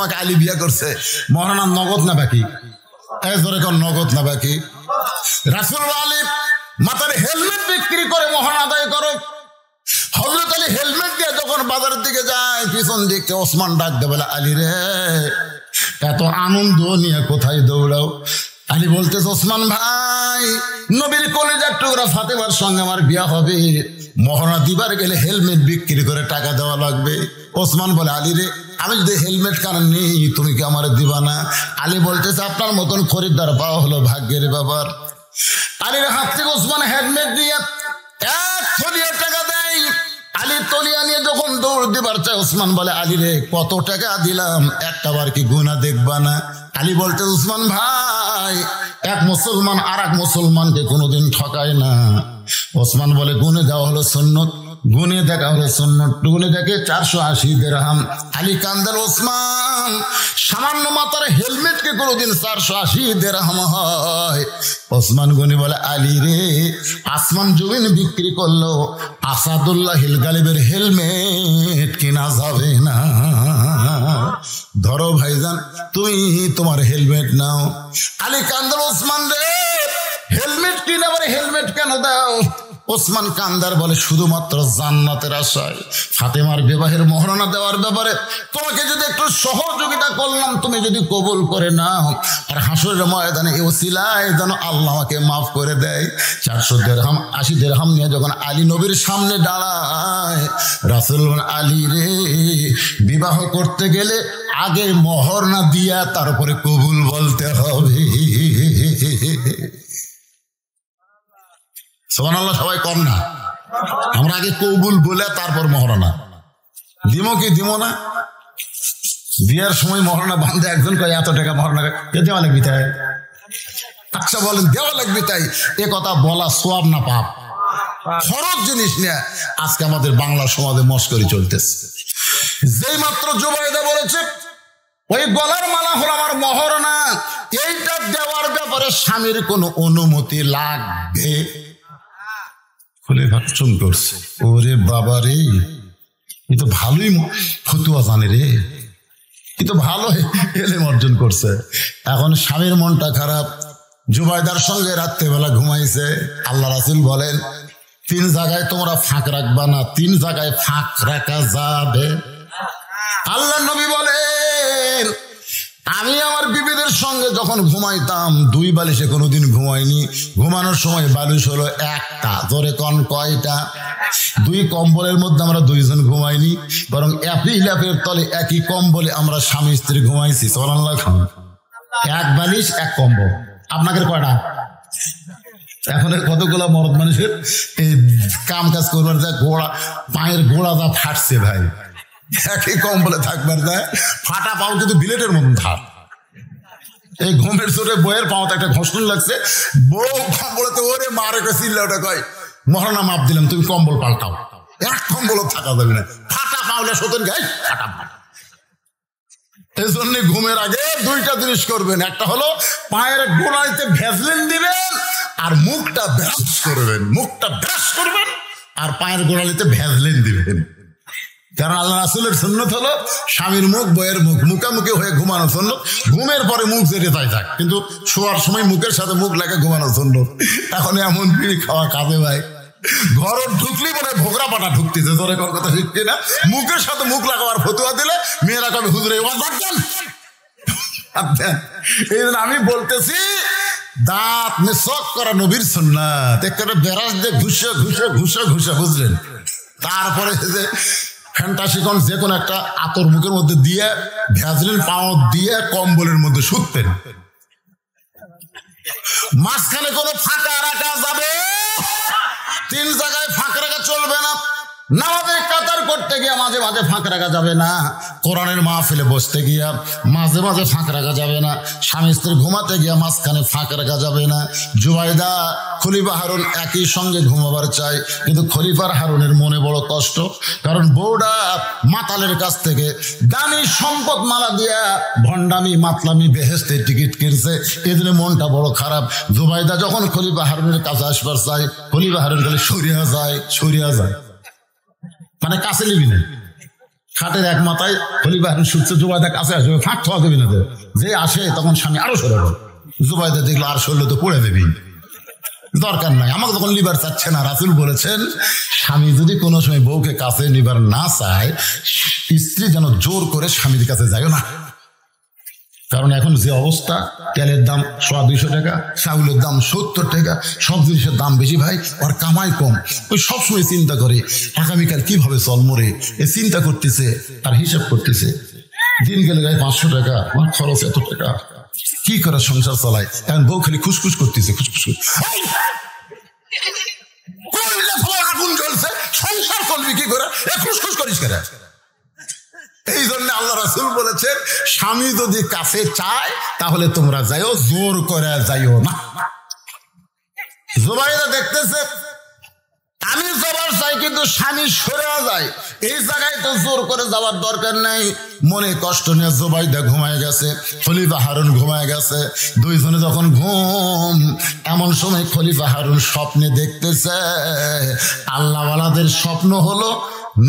ফাতেমাকে আলী বিয়ে করছে। মহারানা নগদ না বাকি? জোরে কোন নগদ না বাকি? রাসূল আলী মাথার হেলমেট বিক্রি করে মোহর আদায় করো। হযরত আলী হেলমেট দিয়ে যখন বাজারের দিকে যায়, পিছন দিক থেকে ওসমান ডাক দে, বলে আলী রে, এত আনন্দ নিয়ে কোথায় দৌড়াও? আলী বলতেছে, ওসমান ভাই, নবীর কলিজার টুকরা ফাতেমার সঙ্গে আমার বিয়া হবে, মহড়া দিবার গেলে হেলমেট বিক্রি করে টাকা দেওয়া লাগবে। ওসমান বলে, আলী রে, আমি যদি হেলমেট কারণ নেই, তুমি কি আমার দিবা না? আলী বলতেছে, আপনার মতন খরিদ্দার পাওয়া হলো ভাগ্যের ব্যাপার। আলীর হাত থেকে ওসমান হেলমেট দিয়ে 1 তলিয়া টাকা দেয়। আলী তলিয়া নিয়ে যখন দৌড় দিবার চায়, ওসমান বলে, আলী রে, কত টাকা দিলাম, একটা বার কি গুনা দেখবা না? আলী বলতে, ওসমান ভাই, এক মুসলমান আর এক মুসলমানকে কোনোদিন ঠকায় না। ওসমান বলে, গুনে দেওয়া হলো সুন্নত, গুনে দেখা হলো সুন্নত, গুনে দেখে 480 দিরহাম। আলী কান্দার, ওসমান, সামান্য মাথার হেলমেটকে কোনোদিন 480 দিরহাম হয়? ওসমান গনি বলে, আলী রে, আসমান জমিন বিক্রি করলো আসাদুল্লাহ হিল গালিবের হেলমেট কিনা যাবে না। ধরো ভাইজান, তুমি তোমার হেলমেট নাও। আলী কান্দার, ওসমান রে, হেলমেট কিনে আবার হেলমেট কেন দাও? ওসমান কান্দার বলে, শুধুমাত্র জান্নাতের আশায় ফাতেমার বিবাহের মহারণা দেওয়ার ব্যাপারে তোমাকে যদি একটু সহযোগিতা করলাম, তুমি যদি কবুল করে নাও, আর হাসরের ময়দানে এই ওসিলায় যেন আল্লাহ আমাকে মাফ করে দেয়। 400 দিরহাম 80 দিরহাম নিয়ে যখন আলী নবীর সামনে দাঁড়ায়, রাসূল বলেন, আলী রে, বিবাহ করতে গেলে আগে মোহর না দিয়া তারপরে কবুল বলতে হবে। সুবহানাল্লাহ, সবাই কম না? আমরা আগে কবুল বলে তারপর মহরণা দিব কি দিব না? বিয়ার সময় মহরণা বান্ধে একজন কয়, এত টাকা মহরণা দেওয়া লাগবি তাই? আচ্ছা বলেন, দেওয়া লাগবে তাই? এ কথা বলা সওয়াব না পাপ? খরচ জিনিস নিয়ে আজকে আমাদের বাংলা সমাজে মস্করি চলতেছে। যেই মাত্র জুবাইদা বলেছে, ওই গলার মালা হলো আমার মহরণা, এইটা দেওয়ার ব্যাপারে স্বামীর কোনো অনুমতি লাগবে? খুলে ভাবছুন করছে, ওরে বাবা রে, এ তো ভালোই ফতুয়া জানে রে, এ তো ভালো এলেম অর্জন করছে। এখন স্বামীর মনটা খারাপ, জুবাইদার সঙ্গে রাত্রেবেলা ঘুমাইছে। আল্লাহ রাসূল বলেন, 3 জায়গায় তোমরা ফাঁক রাখবা না, 3 জায়গায় ফাঁক রাখা যাবে। আল্লাহ নবী বলেন, আমি আমার বিবিদের সঙ্গে যখন ঘুমাইতাম 2 বালিশে কোনোদিন ঘুমাইনি। ঘুমানোর সময় বালিশ হলো একটা। জোরে কন, কয়টা? 2 কম্বলের মধ্যে আমরা 2 জন ঘুমাইনি, বরং একই ল্যাপের তলে একই কম্বলে আমরা স্বামী স্ত্রী ঘুমাইছি। সুবহানাল্লাহ। 1 বালিশ 1 কম্বল। আপনাদের কয়টা? এখন কতগুলা মরদ মানুষের এই কাম কাজ করবার যা গোড়া, পায়ের গোড়া যা ফাটছে ভাই, একই কম্বলে থাকবার যায়, ফাটা পাও কিন্তু বিলেটের মতন থাক। এই ঘুমের চোটে বইয়ের পাওতে একটা ঘষণ লাগছে, বউ কম্বলেতে, ওরে মারে চিল্লা ওটা কয়, মহারণা মাপ দিলাম, তুমি কম্বল পাল্টাও। 1 কম্বল থাকা যাবে না, ফাটা পাওলে সতন গাই ফাটা পা। এই জন্য ঘুমের আগে 2টা জিনিস করবেন, একটা হলো পায়ের গোড়াইতে ভ্যাসলিন দিবেন, আর মুখটা ব্রাশ করবেন, মুখটা ব্রাশ করবেন, আর পায়ের গোড়ালিতে ভ্যাসলিন দিবেন। কারণ আল্লাহ রাসূলের সুন্নত হলো স্বামীর মুখ বইয়ের মুখ মুখামুখি হয়ে ঘুমানো সুন্নত। ঘুমের পরে মুখ যেতে তাই থাক, কিন্তু শোয়ার সময় মুখের সাথে মুখ লাগে ঘুমানো সুন্নত। এখন এমন বিড়ি খাওয়া কাঁদে ভাই, ঘর ঢুকলি মানে ভোগরা পাটা ঢুকতেছে। তোর কথা শিখছি না, মুখের সাথে মুখ লাগাবার ফতুয়া দিলে মেয়েরা কবে হুজুরে এই জন্য আমি বলতেছি, দাঁত মেসক করা নবীর সুন্নাত, একেবারে বেরাস দিয়ে ঘুষে ঘুষে ঘুষে ঘুষে, বুঝলেন? তারপরে যে ফ্যান্টাসিকন যে কোনো একটা আতর মুখের মধ্যে দিয়ে ভ্যাসলিন পাও দিয়ে কম্বলের মধ্যে শুতেন। মাঝখানে কোনো ফাঁকা রাখা যাবে? 3 জায়গায় ফাঁক রাখা চলবে না। নামাজের কাতার করতে গিয়া মাঝে মাঝে ফাঁক রাখা যাবে না। কোরআনের মাহফিলে বসতে গিয়া মাঝে মাঝে ফাঁক রাখা যাবে না। স্বামী স্ত্রী ঘুমাতে গিয়া মাঝখানে ফাঁক রাখা যাবে না। জুবাইদা খলিফা হারুন একই সঙ্গে ঘুমাবার চাই, কিন্তু খলিফার হারুনের মনে বড় কষ্ট, কারণ বউডা মাতালের কাছ থেকে দামি সম্পদ মালা দিয়া ভণ্ডামি মাতলামি বেহেস্তে টিকিট কিনছে, এজন্য মনটা বড় খারাপ। জুবাইদা যখন খলিফা হারুনের কাছে আসবার চাই, খলিফা হারুন খালি সরিয়া যায়, মানে কাছে নিবি না, খাটের এক মাথায় খলিফা হারুন শুচ্ছে, জুবাইদা কাছে আসবে, ফাঁক খাওয়া দেবে না। যে আসে তখন স্বামী আরো সরে গেল। জুবাইদা দেখলো আর সরলে তো পড়ে দেবি, দরকার নাই। আমাকে তখন লিবার চাচ্ছে না। রাসূল বলেছেন, স্বামী যদি কোনো সময় বউকে কাছে নিবার না চায়, স্ত্রী যেন জোর করে স্বামীর কাছে যায়ও না। কারণ এখন যে অবস্থা, তেলের দাম 100-200 টাকা, চাউলের দাম 70 টাকা, সব জিনিসের দাম বেশি ভাই, আর কামাই কম। ওই সবসময় চিন্তা করে আগামীকাল কিভাবে চল মরে, এ চিন্তা করতেছে আর হিসাব করতেছে। দিন গেলে গায়ে 500 টাকা, আমার খরচ এত টাকা, কি করে সংসার চালায়। এখন বউ খালি খুশখুশ করতেছে, খুশখুশ। আগুন জ্বলছে, সংসার করবি কি করে, খুশখুশ করিস কেন? এই জন্য আল্লাহ রাসূল বলেছেন, স্বামী যদি কাছে চায় তাহলে তোমরা যাইও, জোর করে যাইও না। জুবাইদা দেখতেছে আমি যাবার চাই কিন্তু স্বামী সরে যায়, এই জায়গায় তো জোর করে যাওয়ার দরকার নাই। মনে কষ্ট নিয়ে জুবাইদা ঘুমায় গেছে, খলিফা হারুন ঘুমায় গেছে। দুইজনে যখন ঘুম, এমন সময় খলিফা হারুন স্বপ্নে দেখতেছে, আল্লাহওয়ালাদের স্বপ্ন হলো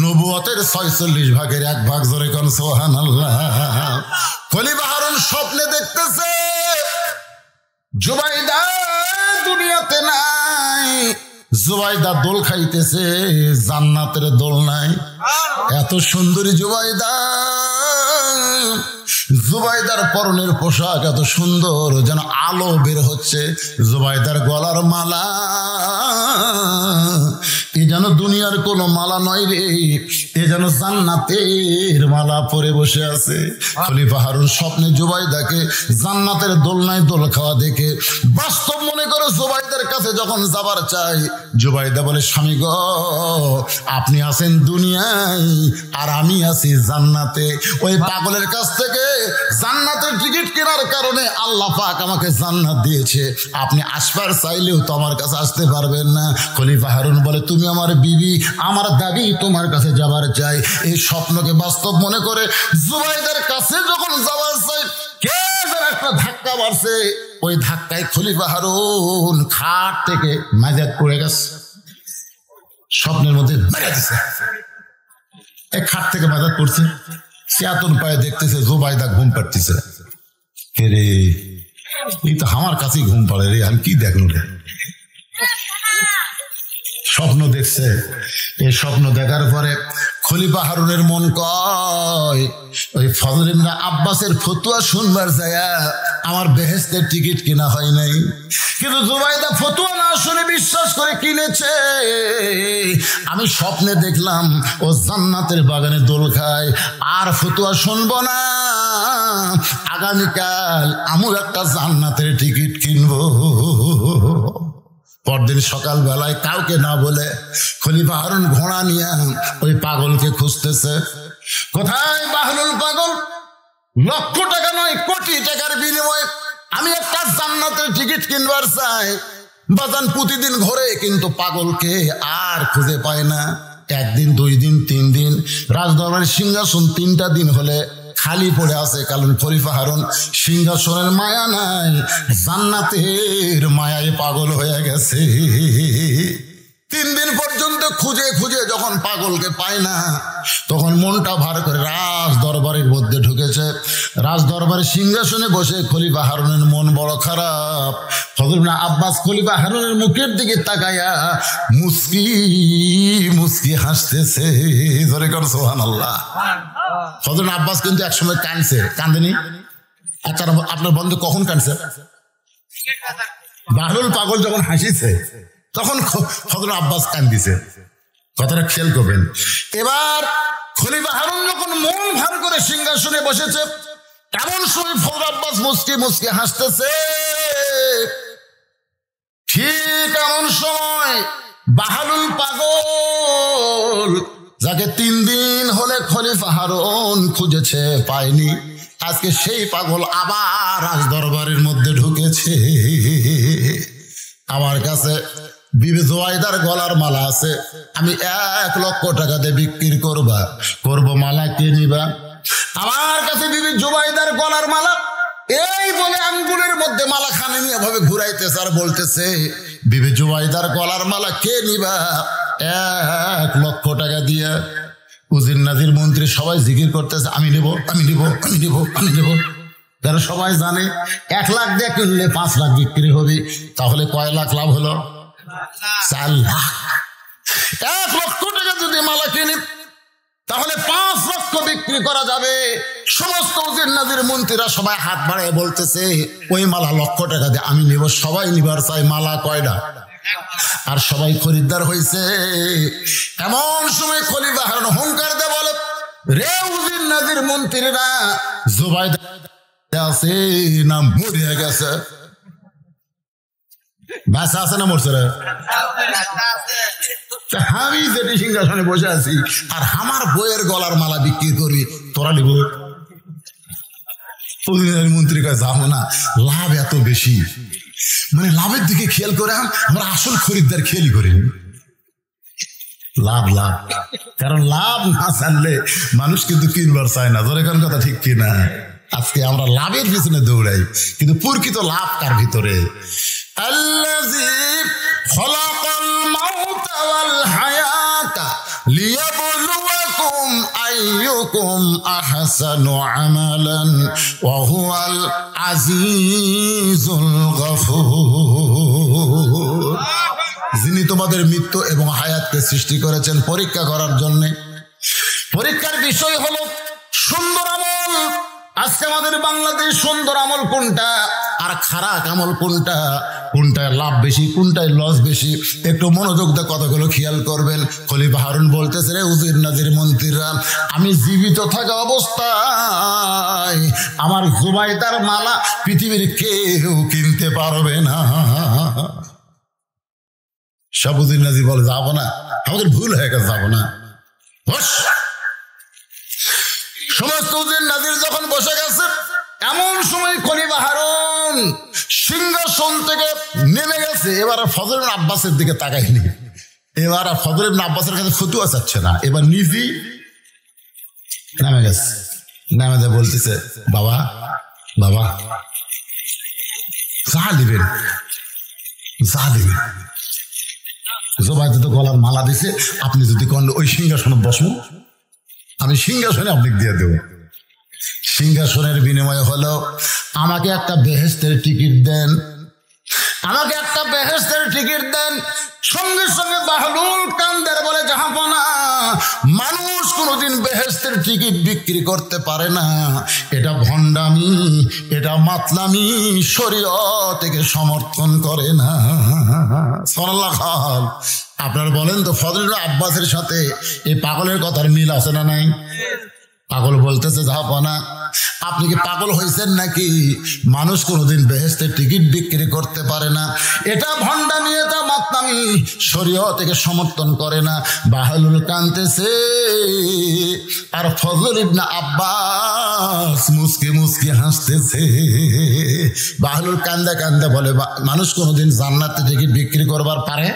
নবুয়তের 46 ভাগের 1 ভাগ। জোরে কোন সুবহানাল্লাহ। খলিফা হারুন স্বপ্নে দেখতেছে জুবাইদা দুনিয়াতে নাই, জুবাইদা দোল খাইতেছে, জান্নাতের দোল নাই। এত সুন্দরী জুবাইদা, জুবাইদার পরনের পোশাক এত সুন্দর, যেন আলো বের হচ্ছে। জুবাইদার গলার মালা এ যেন দুনিয়ার কোনো মালা নয় রে, এ যেন জান্নাতের মালা পরে বসে আছে। খলিফা হারুন স্বপ্নে জুবাইদাকে জান্নাতের দোলনায় দোল খাওয়া দেখে বাস্তব মনে করে জুবাইদার কাছে যখন যাবার চাই, জুবাইদা বলে, স্বামী গো, আপনি আছেন দুনিয়ায় আর আমি আছি জান্নাতে। ওই পাগলের কাছ থেকে জান্নাতের টিকিট কেনার কারণে আল্লাহ পাক আমাকে জান্নাত দিয়েছে, আপনি আসবার চাইলেও তো আমার কাছে আসতে পারবেন না। খলিফা হারুন বলে, তুমি আমার বিবি, আমার দাবি তোমার কাছে যাবার চাই। এই স্বপ্নকে বাস্তব মনে করে জুবাইদার কাছে যখন যাবার চাই, কে যেন একটা ধাক্কা মারছে। ওই ধাক্কায় খলিফা হারুন খাট থেকে মাজাত পড়ে গেছে, স্বপ্নের মধ্যে মেরে দিছে। এই খাট থেকে মাজাত পড়ছে, চেতন পায়ে দেখতেছে জুবাইদা ঘুম পাড়তেছে। রে, এই তো আমার কাছেই ঘুম পাড়ে রে, আমি কি দেখলো রে? স্বপ্ন দেখছে। এই স্বপ্ন দেখার পরে খলিফা হারুনের মন কয়, ওই ফজল ইবনে আব্বাসের ফতুয়া শুনবার যায়া আমার বেহেশতের টিকিট কিনা হয় নাই, কিন্তু জুবাইদা ফতুয়া না শুনে বিশ্বাস করে কিনেছে। আমি স্বপ্নে দেখলাম ও জান্নাতের বাগানে দোল খায়, আর ফতুয়া শুনবো না। আগামীকাল আমিও একটা জান্নাতের টিকিট কিনবো। পরদিন সকাল বেলায় কাউকে না বলে খলিফা হারুন ঘোড়া নিয়ে ওই পাগলকে খুঁজতেছে। কোথায় বাহলুল পাগল? লক্ষ টাকা নয়, কোটি টাকার বিনিময়ে আমি একটা জান্নাতের টিকিট কিনবার চাই। বাজান প্রতিদিন ঘরে, কিন্তু পাগলকে আর খুঁজে পায় না। 1 দিন 2 দিন 3 দিন, রাজদরবারের সিংহাসন 3টা দিন হলে খালি পড়ে আছে। কারণ খলিফা হারুন সিংহাসনের মায়া নাই, জান্নাতের মায়ায় পাগল হয়ে গেছে। 3 দিন পর্যন্ত খুঁজে খুঁজে যখন পাগলকে পায় না, তখন মনটা ভার করে রাজ দরবারের মধ্যে ঢুকেছে। রাজ দরবারের সিংহাসনে বসে খলিফা হারুনের মন বড় খারাপ। ফজল ইবনে আব্বাস খলিফা হারুনের মুখের দিকে তাকায়া মুস্কি মুস্কি হাসতেছে। ধরে কর সুবহানাল্লাহ। ফজল ইবনে আব্বাস কিন্তু একসময় কাঁদছে, কাঁদেনি? আচ্ছা, আপনার বন্ধু কখন কাঁদছে? বাহলুল পাগল যখন হাসিছে তখন ফজল আব্বাস কান্দিছে। কথাটা খেয়াল করবেন। এবার খলিফা হারুন যখন মন ভার করে সিংহাসনে বসেছে, এমন সময় ফজল আব্বাস মুস্কি মুস্কি হাসতেছে। ঠিক এমন সময় বাহলুল পাগল, যাকে 3 দিন হলে খলিফা হারুন খুঁজেছে, পায়নি, আজকে সেই পাগল আবার রাজ দরবারের মধ্যে ঢুকেছে। আমার কাছে বিবি জুবাইদার গলার মালা আছে, আমি 1 লক্ষ টাকা দিয়ে বিক্রি করবো, মালা কে নিবা? আমার কাছে বিবি জুবাইদার গলার মালা, এই বলে আঙ্গুলের মধ্যে মালা খানে নিয়ে ভাবে ঘুরাইতেছে আর বলতেছে, বিবি জুবাইদার গলার মালা কে নিবা? 1 লক্ষ টাকা দিয়ে। উজির নাজির মন্ত্রী সবাই জিকির করতেছে, আমি নেব, আমি নেব, আমি নেব, আমি নেব। যারা সবাই জানে 1 লাখ দিয়ে কিনলে 5 লাখ বিক্রি হবে, তাহলে কয় লাখ লাভ হলো? 4 লাখ। 1 লক্ষ টাকা যদি মালা কিনি তাহলে 5 লক্ষ বিক্রি করা যাবে। সমস্ত উজির নাজির মন্ত্রীরা সবাই হাত বাড়ায় বলতেছে, ওই মালা 1 লক্ষ টাকা দিয়ে আমি নিব। সবাই নিবার চাই, মালা কয়টা? আর সবাই খরিদ্দার হয়েছে। এমন সময় খলিফা হারুন হুঙ্কার দিয়ে বলে, রে উজির নাজির মন্ত্রীরা, জুবাইদা আছে না মরে গেছে? বাসা আছে না মরছে রে? আমি যেটি সিংহাসনে বসে আছি আর আমার বইয়ের গলার মালা বিক্রি করি, তোরা নিব? মন্ত্রী কাছে যাবো না, লাভ এত বেশি, মানে লাভের দিকে খেয়াল করে আমরা আসল খরিদ্দার খেয়াল করি। লাভ লাভ, কারণ লাভ না জানলে মানুষ কিন্তু কিনবার চায় না। ধরে কোন কথা ঠিক কিনা? আজকে আমরা লাভের পিছনে দৌড়াই, কিন্তু প্রকৃত লাভ কার ভিতরে? আল্লাযী খলাকাল মাউতা ওয়াল হায়াতা লিয়াবলুয়াকুম আইয়ুকুম আহসানু আমালান ওয়া হুয়াল আজিজুল গফুর। যিনি তোমাদের মৃত্যু এবং হায়াতকে সৃষ্টি করেছেন পরীক্ষা করার জন্য। পরীক্ষার বিষয় হলো সুন্দর আমল। আজকে আমাদের বাংলাদেশ সুন্দর আমল কোনটা আর খারাপ আমল কোনটা, কোনটায় লাভ বেশি, কোনটায় লস বেশি, একটু মনোযোগ দিয়ে কথাগুলো খেয়াল করবেন। খলিফা হারুন বলতেছে, রে উজির নাজির মন্ত্রীরা, আমি জীবিত থাকা অবস্থায় আমার জুবাইদার মালা পৃথিবীর কেউ কিনতে পারবে না। সব উজির নাজির বলে, যাবো না, আমাদের ভুল হয়ে গেছে, যাবো না। সমস্ত উজির নাজির যখন বসে গেছে, এমন সময় খলিফা হারুন সিংহাসন থেকে নেমে গেছে। এবার ফজল ইবনে আব্বাসের দিকে তাকায়নি, এবার ফজল ইবনে আব্বাসের কাছে ফতুয়া চাচ্ছে না, এবার নিজেই নেমে গেছে। নেমে বলতেছে, বাবা বাবা যা দিবেন, যা দিবেন। জুবাইদা তো গলার মালা দিছে, আপনি যদি কোন ওই সিংহাসনে বসবো, আমি সিংহাসনে আপনাকে দিয়ে দেব। সিংহাসনের বিনিময় হলো আমাকে একটা বেহেশতের টিকিট দেন, আমাকে একটা বেহেশতের টিকিট দেন। সঙ্গে সঙ্গে বাহলুল কান্দের বলে, জাহাপনা, মানুষ কোনোদিন বেহেশতের টিকিট বিক্রি করতে পারে না, এটা ভণ্ডামি, এটা মাতলামি, শরীয়ত থেকে সমর্থন করে না। সাল্লাল্লাহু খান আপনারা বলেন তো, ফজল ইবনে আব্বাসের সাথে এই পাগলের কথার মিল আছে না নাই? পাগল বলতেছে, জাহাপনা, আপনি কি পাগল হয়েছেন নাকি? মানুষ কোনোদিন বেহেশতের টিকিট বিক্রি করতে পারে না, এটা ভণ্ডামি, এটা মাতলামি, শরীয়ত থেকে সমর্থন করে না। বাহলুল কানতেছে আর ফজল ইবনে আব্বাস মুস্কি মুস্কি হাসতেছে। বাহলুল কান্দে কান্দে বলে, মানুষ কোনোদিন জান্নাতে টিকিট বিক্রি করবার পারে?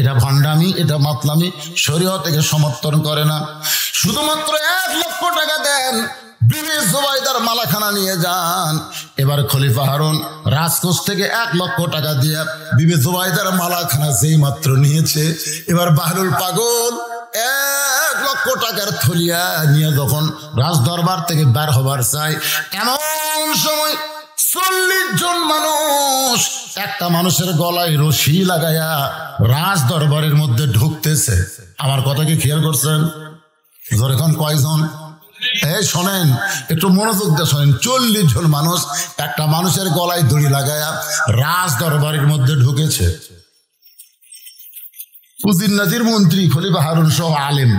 এটা ভণ্ডামি, এটা মাতলামি, শরীয়ত থেকে সমর্থন করে না। শুধুমাত্র 1 লক্ষ টাকা দেন, বিবি জুবাইদার মালাখানা নিয়ে যান। এবার খলিফা হারুন রাজকোষ থেকে 1 লক্ষ টাকা দিয়ে বিবি জুবাইদার মালাখানা যেই মাত্র নিয়েছে, এবার বাহলুল পাগল 1 লক্ষ টাকার থলিয়া নিয়ে যখন রাজ দরবার থেকে বের হবার চাই, এমন সময় 40 জন মানুষ একটা মানুষের গলায় রশি লাগাইয়া রাজ দরবারের মধ্যে ঢুকতেছে। আমার কথা কি খেয়াল করছেন? এখন কয়জন? এই শোনেন, একটু মনোযোগ দিয়ে শোনেন। 40 জন মানুষ একটা মানুষের গলায় দড়ি লাগাইয়া রাজ দরবারের মধ্যে ঢুকেছে। উজির নাজির মন্ত্রী খলিফা হারুন সহ আলেম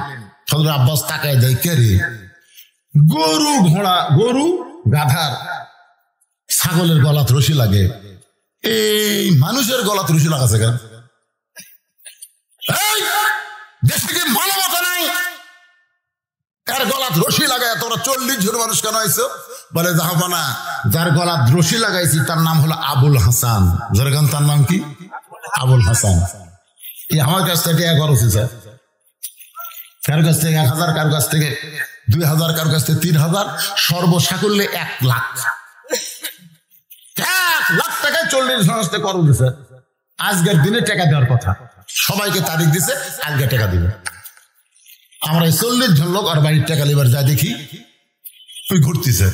ফজল আব্বাস তাকায় দেয়, কে রে? গরু ঘোড়া, গরু গাধার ছাগলের গলাত রশি লাগে, এই মানুষের গলাত রশি লাগাছে কেন? দেশে কি মানবতা নাই? কার গলাত রশি লাগায় তোরা 40 জন মানুষ কেন আইছো? বলে, জাহাপনা, যার গলাত রশি লাগাইছি তার নাম হলো আবুল হাসান। জরগান তার নাম কি? আবুল হাসান। আমার কাছ থেকে 11 স্যার, কার কাছ থেকে 1000, কার কাছ থেকে 2000, কার কাছ থেকে 3000, সর্বসাকুল্যে 1 লাখ। 1 লাখ টাকায় 40 মানুষকে করো দিছে। আজকের দিনে টাকা দেওয়ার কথা, সবাইকে তারিখ দিছে, আজকে টাকা দিবে। আমরা 40 জন লোক আর বাড়ির টাকা লিবার যা দেখি ওই ঘুরতেছে।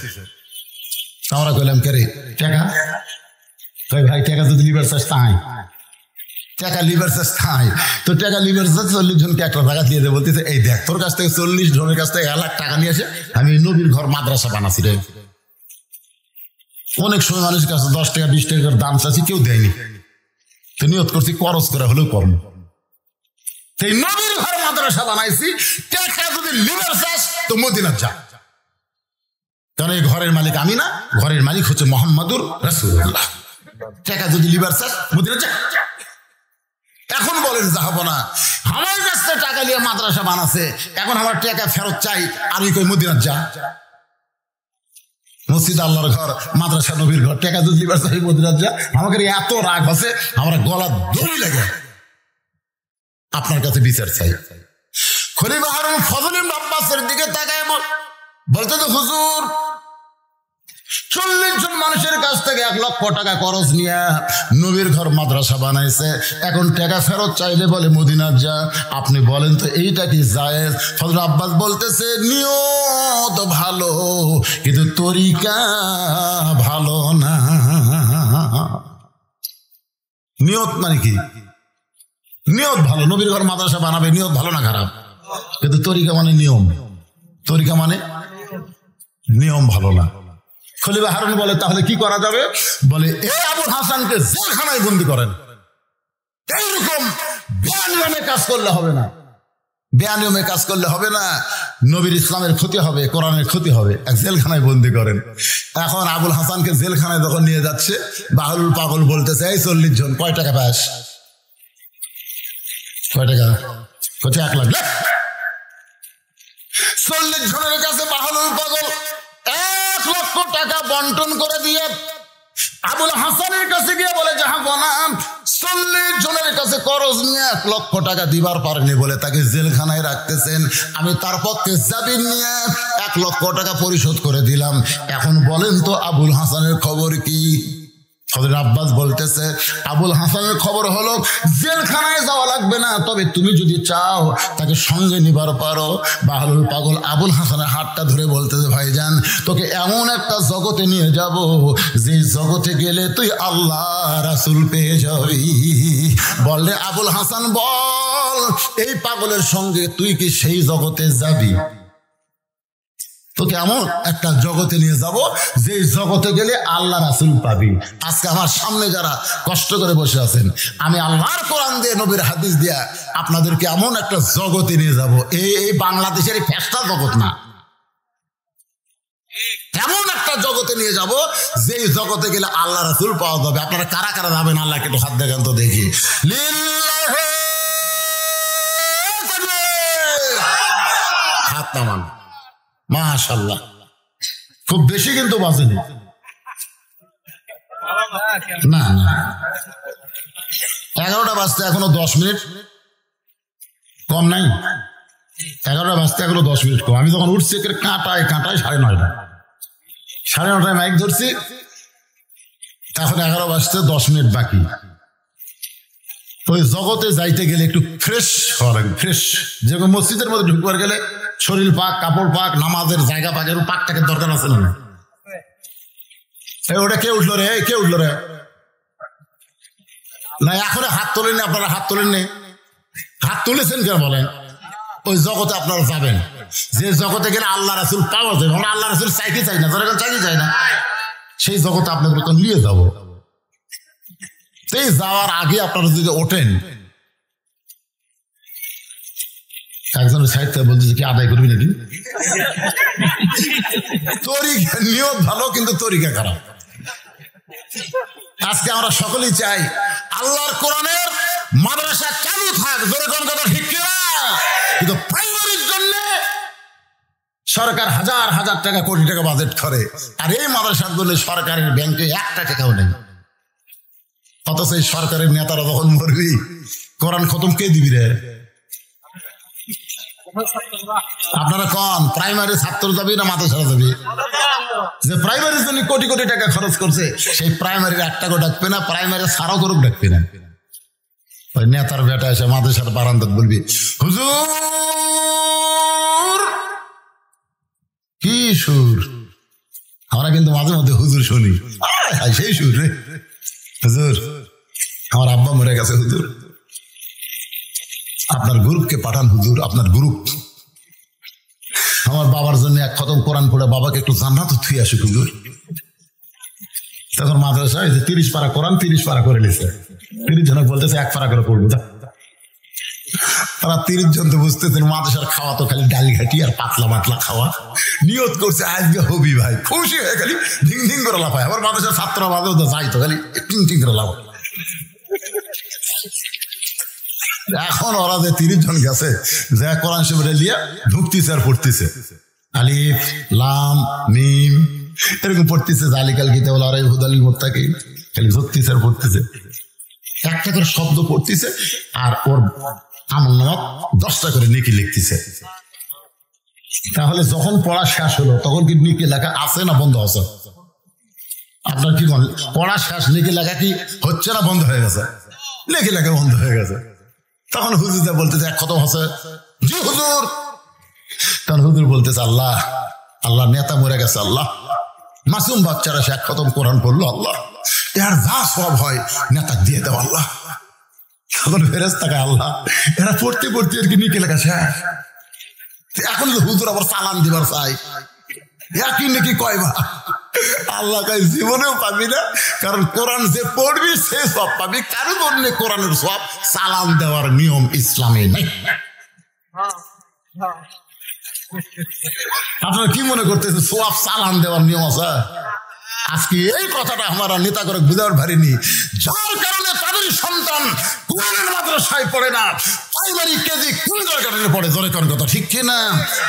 আমরা কইলাম কে রে টাকা? কই ভাই টাকা যদি লিবার চাস তাই, টাকা লিবার চাস তাই। তো টাকা লিবার চাস 40 জনকে একটা টাকা দিয়ে দেয়, বলতেছে এই দেখ তোর কাছ থেকে 40 জনের কাছ থেকে 1 লাখ টাকা নিয়ে এসে আমি নবীর ঘর মাদ্রাসা বানাচ্ছি রে। অনেক সময় মানুষের কাছে 10 টাকা 20 টাকার দাম চাচ্ছি, কেউ দেয়নি। তো নিয়ত করছি খরচ করে হলেও কর্ম, সেই নবীর ঘর মাদ্রাসা বানাইছি। টাকা যদি লিবার চাস তো মদিনার যা, কারণ এই ঘরের মালিক আমি না, ঘরের মালিক হচ্ছে মুহাম্মাদুর রাসূলুল্লাহ। টাকা যদি লিবার চাস মদিনার যা। এখন বলেন যাবো না, আমার কাছ থেকে টাকা নিয়ে মাদ্রাসা বানাচ্ছে, এখন আমার টাকা ফেরত চাই, আমি কই মদিনার যা। মসজিদ আল্লাহর ঘর, মাদ্রাসা নবীর ঘর, টাকা যদি লিবার চাই মদিনার যা। আমাকে এত রাগ আছে আমরা গলা দড়ি লাগে আপনার কাছে বিচার চাই। খলিফা হারুন ফজল ইবনে আব্বাসের দিকে তাকায় বলতে তো হুজুর 40 জন মানুষের কাছ থেকে 1 লক্ষ টাকা খরচ নিয়ে নবীর ঘর মাদ্রাসা বানাইছে, এখন টাকা ফেরত চাইলে বলে মদিনা যা। আপনি বলেন তো এইটা কি জায়েজ? ফজল আব্বাস বলতেছে নিয়ত ভালো কিন্তু তরিকা ভালো না। নিয়ত মানে কি? নিয়ত ভালো, নবীর ঘর মাদ্রাসা বানাবে, নিয়ত ভালো না খারাপ, কিন্তু তরিকা মানে নিয়ম, তরিকা মানে নিয়ম ভালো না। খলিফা হারুন বলে তাহলে কি করা যাবে? বলে এই আবুল হাসানকে জেলখানায় বন্দি করেন। এইরকম বেআইনি কাজ করলে হবে না, বেআইনি কাজ করলে হবে না, নবীর ইসলামের ক্ষতি হবে, কোরআনের ক্ষতি হবে, এক জেলখানায় বন্দি করেন। এখন আবুল হাসানকে জেলখানায় যখন নিয়ে যাচ্ছে, বাহরুল পাগল বলতেছে এই 40 জন কয় টাকা পাস? কয় টাকা? কোথায় 1 লাখ। 40 জনের কাছে বাহরুল পাগল 1 লক্ষ টাকা বন্টন করে দিয়ে আবুল হাসানের কাছে গিয়ে বলে জাহাপনা 40 জনের কাছে খরচ নিয়ে 1 লক্ষ টাকা দিবার পারেনি বলে তাকে জেলখানায় রাখতেছেন। আমি তার পক্ষে জামিন নিয়ে 1 লক্ষ টাকা পরিশোধ করে দিলাম। এখন বলেন তো আবুল হাসানের খবর কি? হযরত আব্বাস বলতেছে আবুল হাসানের খবর হলো জেলখানায় যাওয়া লাগবে না, তবে তুমি যদি চাও তাকে সঙ্গে নিবার পারো। বাহরুল পাগল আবুল হাসানের হাতটা ধরে বলতেছে ভাইজান তোকে এমন একটা জগতে নিয়ে যাব যে জগতে গেলে তুই আল্লাহ রাসূল পেয়ে যাবি। বললে আবুল হাসান বল এই পাগলের সঙ্গে তুই কি সেই জগতে যাবি? তোকে এমন একটা জগতে নিয়ে যাব যে জগতে গেলে আল্লাহ রাসূল পাবি। আজকে আমার সামনে যারা কষ্ট করে বসে আছেন, আমি আল্লাহর কোরআন দিয়ে নবীর হাদিস দিয়া আপনাদেরকে এমন একটা জগতে নিয়ে যাব, এই বাংলাদেশের ফেস্টা জগৎ না, এমন একটা জগতে নিয়ে যাব যে জগতে গেলে আল্লাহ রাসূল পাওয়া যাবে। আপনারা কারা কারা যাবেন আল্লাহকে একটু হাত দেখেন তো দেখি। হাত নামান। মাশাআল্লাহ, খুব বেশি কিন্তু বাজেনি না, 11টা বাজতে এখনো 10 মিনিট কম নাই। 11টা বাজতে এখনো 10 মিনিট কম। আমি যখন উঠছি কাঁটায় 9:30, 9:30 মাইক ধরছি, এখন 11 বাজতে 10 মিনিট বাকি। ওই জগতে যাইতে গেলে একটু ফ্রেশ হওয়া লাগবে, ফ্রেশ। যেরকম মসজিদের মধ্যে ঢুকবার গেলে শরীর পাক, কাপড় পাক, নামাজের জায়গা পাক, এর পাকটাকে দরকার আছে না? ওটা কে উঠলো রে? কে উঠলো রে? না এখন হাত তোলেননি, আপনারা হাত তোলেননি, হাত তুলেছেন কেন বলেন? ওই জগতে আপনারা যাবেন যে জগতে গেলে আল্লাহ রাসূল পাওয়া যাবে। আমরা আল্লাহ রাসূল চাইতে চাই না, যারা চাইতে চাই না, সেই জগতে আপনাদের তো নিয়ে যাবো। সেই যাওয়ার আগে আপনারা যদি ওঠেন, একজনের সাহিত্য বলছে কি আদায় করবি নাকি? তরিকা নিয়ত ভালো কিন্তু তরিকা খারাপ। আজকে আমরা সকলেই চাই আল্লাহর কোরআনের মাদ্রাসা চালু থাক, জোরে কোন কথা ঠিক কিনা? কিন্তু প্রাইমারির জন্য সরকার হাজার হাজার টাকা, কোটি টাকা বাজেট করে, আর এই মাদ্রাসার জন্য সরকারের ব্যাংকে 1 টাকাও নেই। অথচ এই সরকারের নেতারা যখন মরবি কোরআন খতম কে দিবি রে? আপনারা কোন প্রাইমারি ছাত্র যাবি না মাদ্রাসা যাবি? যে প্রাইমারির জন্য কোটি কোটি টাকা খরচ করছে সেই প্রাইমারির 1 টাকাও ডাকবে না, প্রাইমারি সারাও করুক ডাকবে না। ওই নেতার বেটা এসে মাদ্রাসার বারান্দাত বলবি হুজুর কি সুর! আমরা কিন্তু মাঝে মধ্যে হুজুর শুনি, সেই সুর রে হুজুর। আমার আব্বা মরে গেছে হুজুর, আপনার গ্রুপকে পাঠান হুজুর, আপনার গ্রুপ। আমার বাবার জন্য এক খতম কোরআন পড়ে বাবাকে একটু জান্নাত থুই আসুক হুজুর। তখন মাদ্রাসায় 30 পারা কোরআন 30 পারা করে নিছে, 30 জন বলতেছে 1 পারা করে পড়বো। তারা 30 জন তো বুঝতেছেন মাদ্রাসার খাওয়া তো খালি ডাল ঘাটি আর পাতলা মাতলা খাওয়া। নিয়ত করছে আজকে হবি ভাই, খুশি হয়ে খালি ধিং ধিং করে লাফায়। আবার মাদ্রাসার ছাত্র বাদেও তো যাই তো খালি টিং টিং করে লাফায়। এখন ওরা যে 30 জন গেছে, যে কোরআন শরীফ লিয়া ঢুকতেছে আর পড়তেছে, আলিফ লাম মিম এরকম পড়তেছে, জালিকাল কিতাবুল লা রাইবা হুদাল লিল মুত্তাকিন, খালি ঢুকতেছে আর পড়তেছে, একটা করে শব্দ পড়তেছে। আর ওর আমলনামা 10টা করে নেকি লিখতেছে। তাহলে যখন পড়া শেষ হলো তখন কি নেকি লেখা আছে না বন্ধ আছে? আপনার কি বলেন, পড়া শেষ নেকি লেখা কি হচ্ছে না বন্ধ হয়ে গেছে? নেকি লেখা বন্ধ হয়ে গেছে। তখন হুজুর বলতেছে 1 খতম আছে, জি হুজুর। তখন হুজুর বলতেছে আল্লাহ, আল্লাহ নেতা মরে গেছে, আল্লাহ মাসুম বাচ্চারা 1 খতম কোরআন পড়লো, আল্লাহ এর যা সব হয় নেতা দিয়ে দাও আল্লাহ। তখন ফেরেশতাকে আল্লাহ এরা পড়তে পড়তে আর কি নিকে লেখা শেষ। এখন তো হুজুর আবার সালাম দিবার চাই, একই নাকি কয়বা আল্লাহ কয় জীবনেও পাবি না, কারণ কোরআন যে পড়বি সে সব পাবি, কারো জন্য কোরআনের সব সালাম দেওয়ার নিয়ম ইসলামে নেই। আপনারা কি মনে করতেছেন সব সালাম দেওয়ার নিয়ম আছে? আজকে এই কথাটা আমরা নেতা করে বুঝার পারিনি, যার কারণে তাদের সন্তান কোরআনের মাদ্রাসায় পড়ে না, প্রাইমারি কেজি কিন্ডারগার্টেনে পড়ে, জোরে কোন কথা ঠিক কিনা?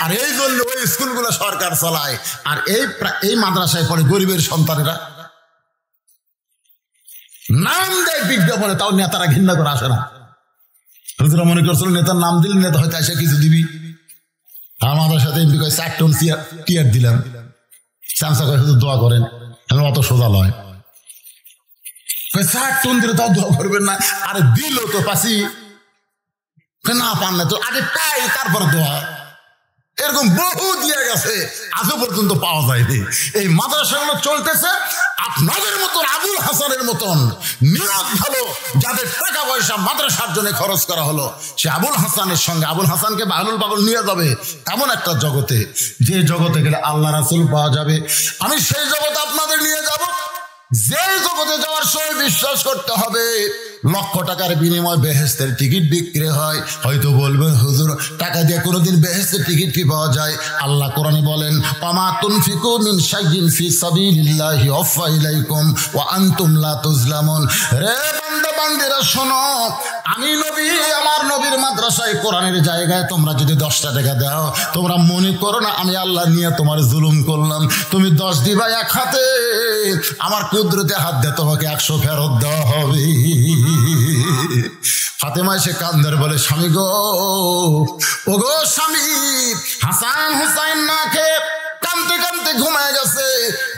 আর এই জন্য ওই স্কুলগুলো সরকার চালায়, আর এই মাদ্রাসায় পড়ে গরিবের সন্তানেরা। নাম দেয় বিজ্ঞাপনে, তাও নেতারা ঘৃণা করে আসে না। হুজুরা মনে করছিল নেতার নাম দিলে নেতা হয়তো এসে কিছু দিবি। আমাদের সাথে 4 টন টিয়ার দিলাম, চামচা করে শুধু দোয়া করেন, অত সোজা নয়। 4 টন দিলে তাও দোয়া করবেন না, আরে দিল তো পাশি না পান না তো আগে পাই তারপরে দোয়া। এরকম বহু দিয়ে গেছে, আজও পর্যন্ত পাওয়া যায়নি। এই মাদ্রাসাগুলো চলতেছে আপনাদের মতন আবুল হাসানের মতন নিয়ত ভালো, যাদের টাকা পয়সা মাদ্রাসার জন্য খরচ করা হলো, সে আবুল হাসানের সঙ্গে আবুল হাসানকে বাহলুল পাগল নিয়ে যাবে এমন একটা জগতে, যে জগতে গেলে আল্লাহ রাসূল পাওয়া যাবে। আমি সেই জগতে আপনাদের নিয়ে যাব, যে জগতে যাওয়ার সময় বিশ্বাস করতে হবে লক্ষ টাকার বিনিময়ে বেহেশতের টিকিট বিক্রি হয়। হয়তো বলবেন হুজুর টাকা দিয়ে কোনোদিন বেহেশতের টিকিট কি পাওয়া যায়? আল্লাহ কোরআনে বলেন ওয়ামা তুনফিকু মিন শাইইন ফি সাবিলিল্লাহি ওয়াফা ইলাইকুম ওয়া আনতুম লা তুজলামুন। রে বান্দা বান্দিরা শোনো, আমি নবী, আমার নবীর মাদ্রাসায় কোরআনের জায়গায় তোমরা যদি 10টা টাকা দাও, তোমরা মনে করো না আমি আল্লাহ নিয়ে তোমার জুলুম করলাম। তুমি 10 দিবা এক হাতে, আমার কুদরতে হাত দিয়ে তোমাকে 100 ফেরত দেওয়া হবে। ফাতেমা সে কান্দার বলে স্বামী গো, ও গো স্বামী, হাসান হুসাইন না খেয়ে কানতে কানতে ঘুমায় গেছে।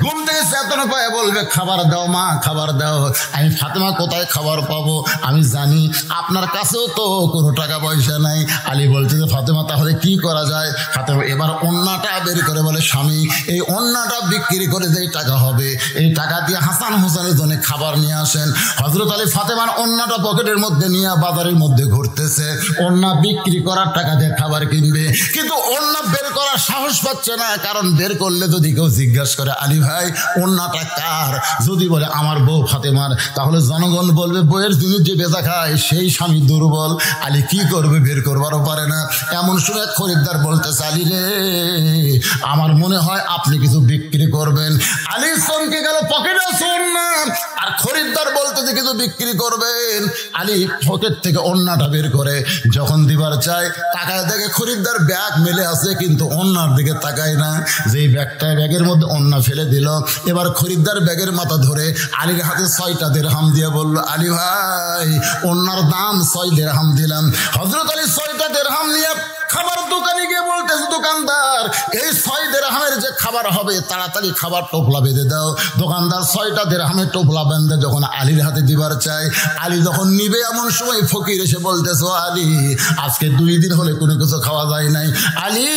ঘুম থেকে চেতন পায় বলবে খাবার দাও মা, খাবার দাও। আমি ফাতেমা কোথায় খাবার পাবো? আমি জানি আপনার কাছেও তো কোনো টাকা পয়সা নাই। আলী বলছে যে ফাতেমা তাহলে কি করা যায়? ফাতেমা এবার ওন্নাটা বের করে বলে স্বামী, এই ওন্নাটা বিক্রি করে যে টাকা হবে, এই টাকা দিয়ে হাসান হোসেনের জন্য খাবার নিয়ে আসেন। হযরত আলী ফাতেমার ওন্নাটা পকেটের মধ্যে নিয়ে বাজারের মধ্যে ঘুরতেছে, ওন্না বিক্রি করার টাকা দিয়ে খাবার কিনবে, কিন্তু ওন্না বের করার সাহস পাচ্ছে না। কারণ বের করলে যদি কেউ জিজ্ঞাসা করে আলী ভাই ওন্নাটা কার, যদি বলে আমার বউ ফাতেমার, তাহলে জনগণ বলবে বউয়ের জিনিস যে বেচা খায় সেই স্বামী দুর্বল। আলী কি করবে? বের করবারও পারে না। এমন সময় খরিদ্দার বলতেছে আলী রে, আমার মনে হয় আপনি কিছু বিক্রি করবেন। আলী চমকে গেল, পকেটে ওন্না, আর খরিদ্দার বলতেছে কিছু বিক্রি করবেন। আলী পকেট থেকে ওন্নাটা বের করে যখন দিবার চায়, তাকায় দেখে খরিদ্দার ব্যাগ মেলে আছে, কিন্তু ওন্নার দিকে তাকায় না। যেই ব্যাগের মধ্যে ওন্না ফেলে দিল, এবার খরিদ্দার ব্যাগের মাথা ধরে আলীর হাতে 6টা দিরহাম দিয়ে বলল আলী ভাই ওন্নার দাম 6 দিরহাম দিলাম। হযরত আলী 6টা দিরহাম নিয়ে খাবার দোকানে গিয়ে বলতেছে দোকানদার, এই 6 দিরহামের যে খাবার হবে তাড়াতাড়ি খাবার টোপলা বেঁধে দাও। দোকানদার 6টা দিরহামের টোপলা বেঁধে যখন আলীর হাতে দিবার চায়, আলী যখন নিবে এমন সময় ফকির এসে বলতেছে আলী আজকে 2 দিন হলে কোনো কিছু খাওয়া যায় নাই। আলী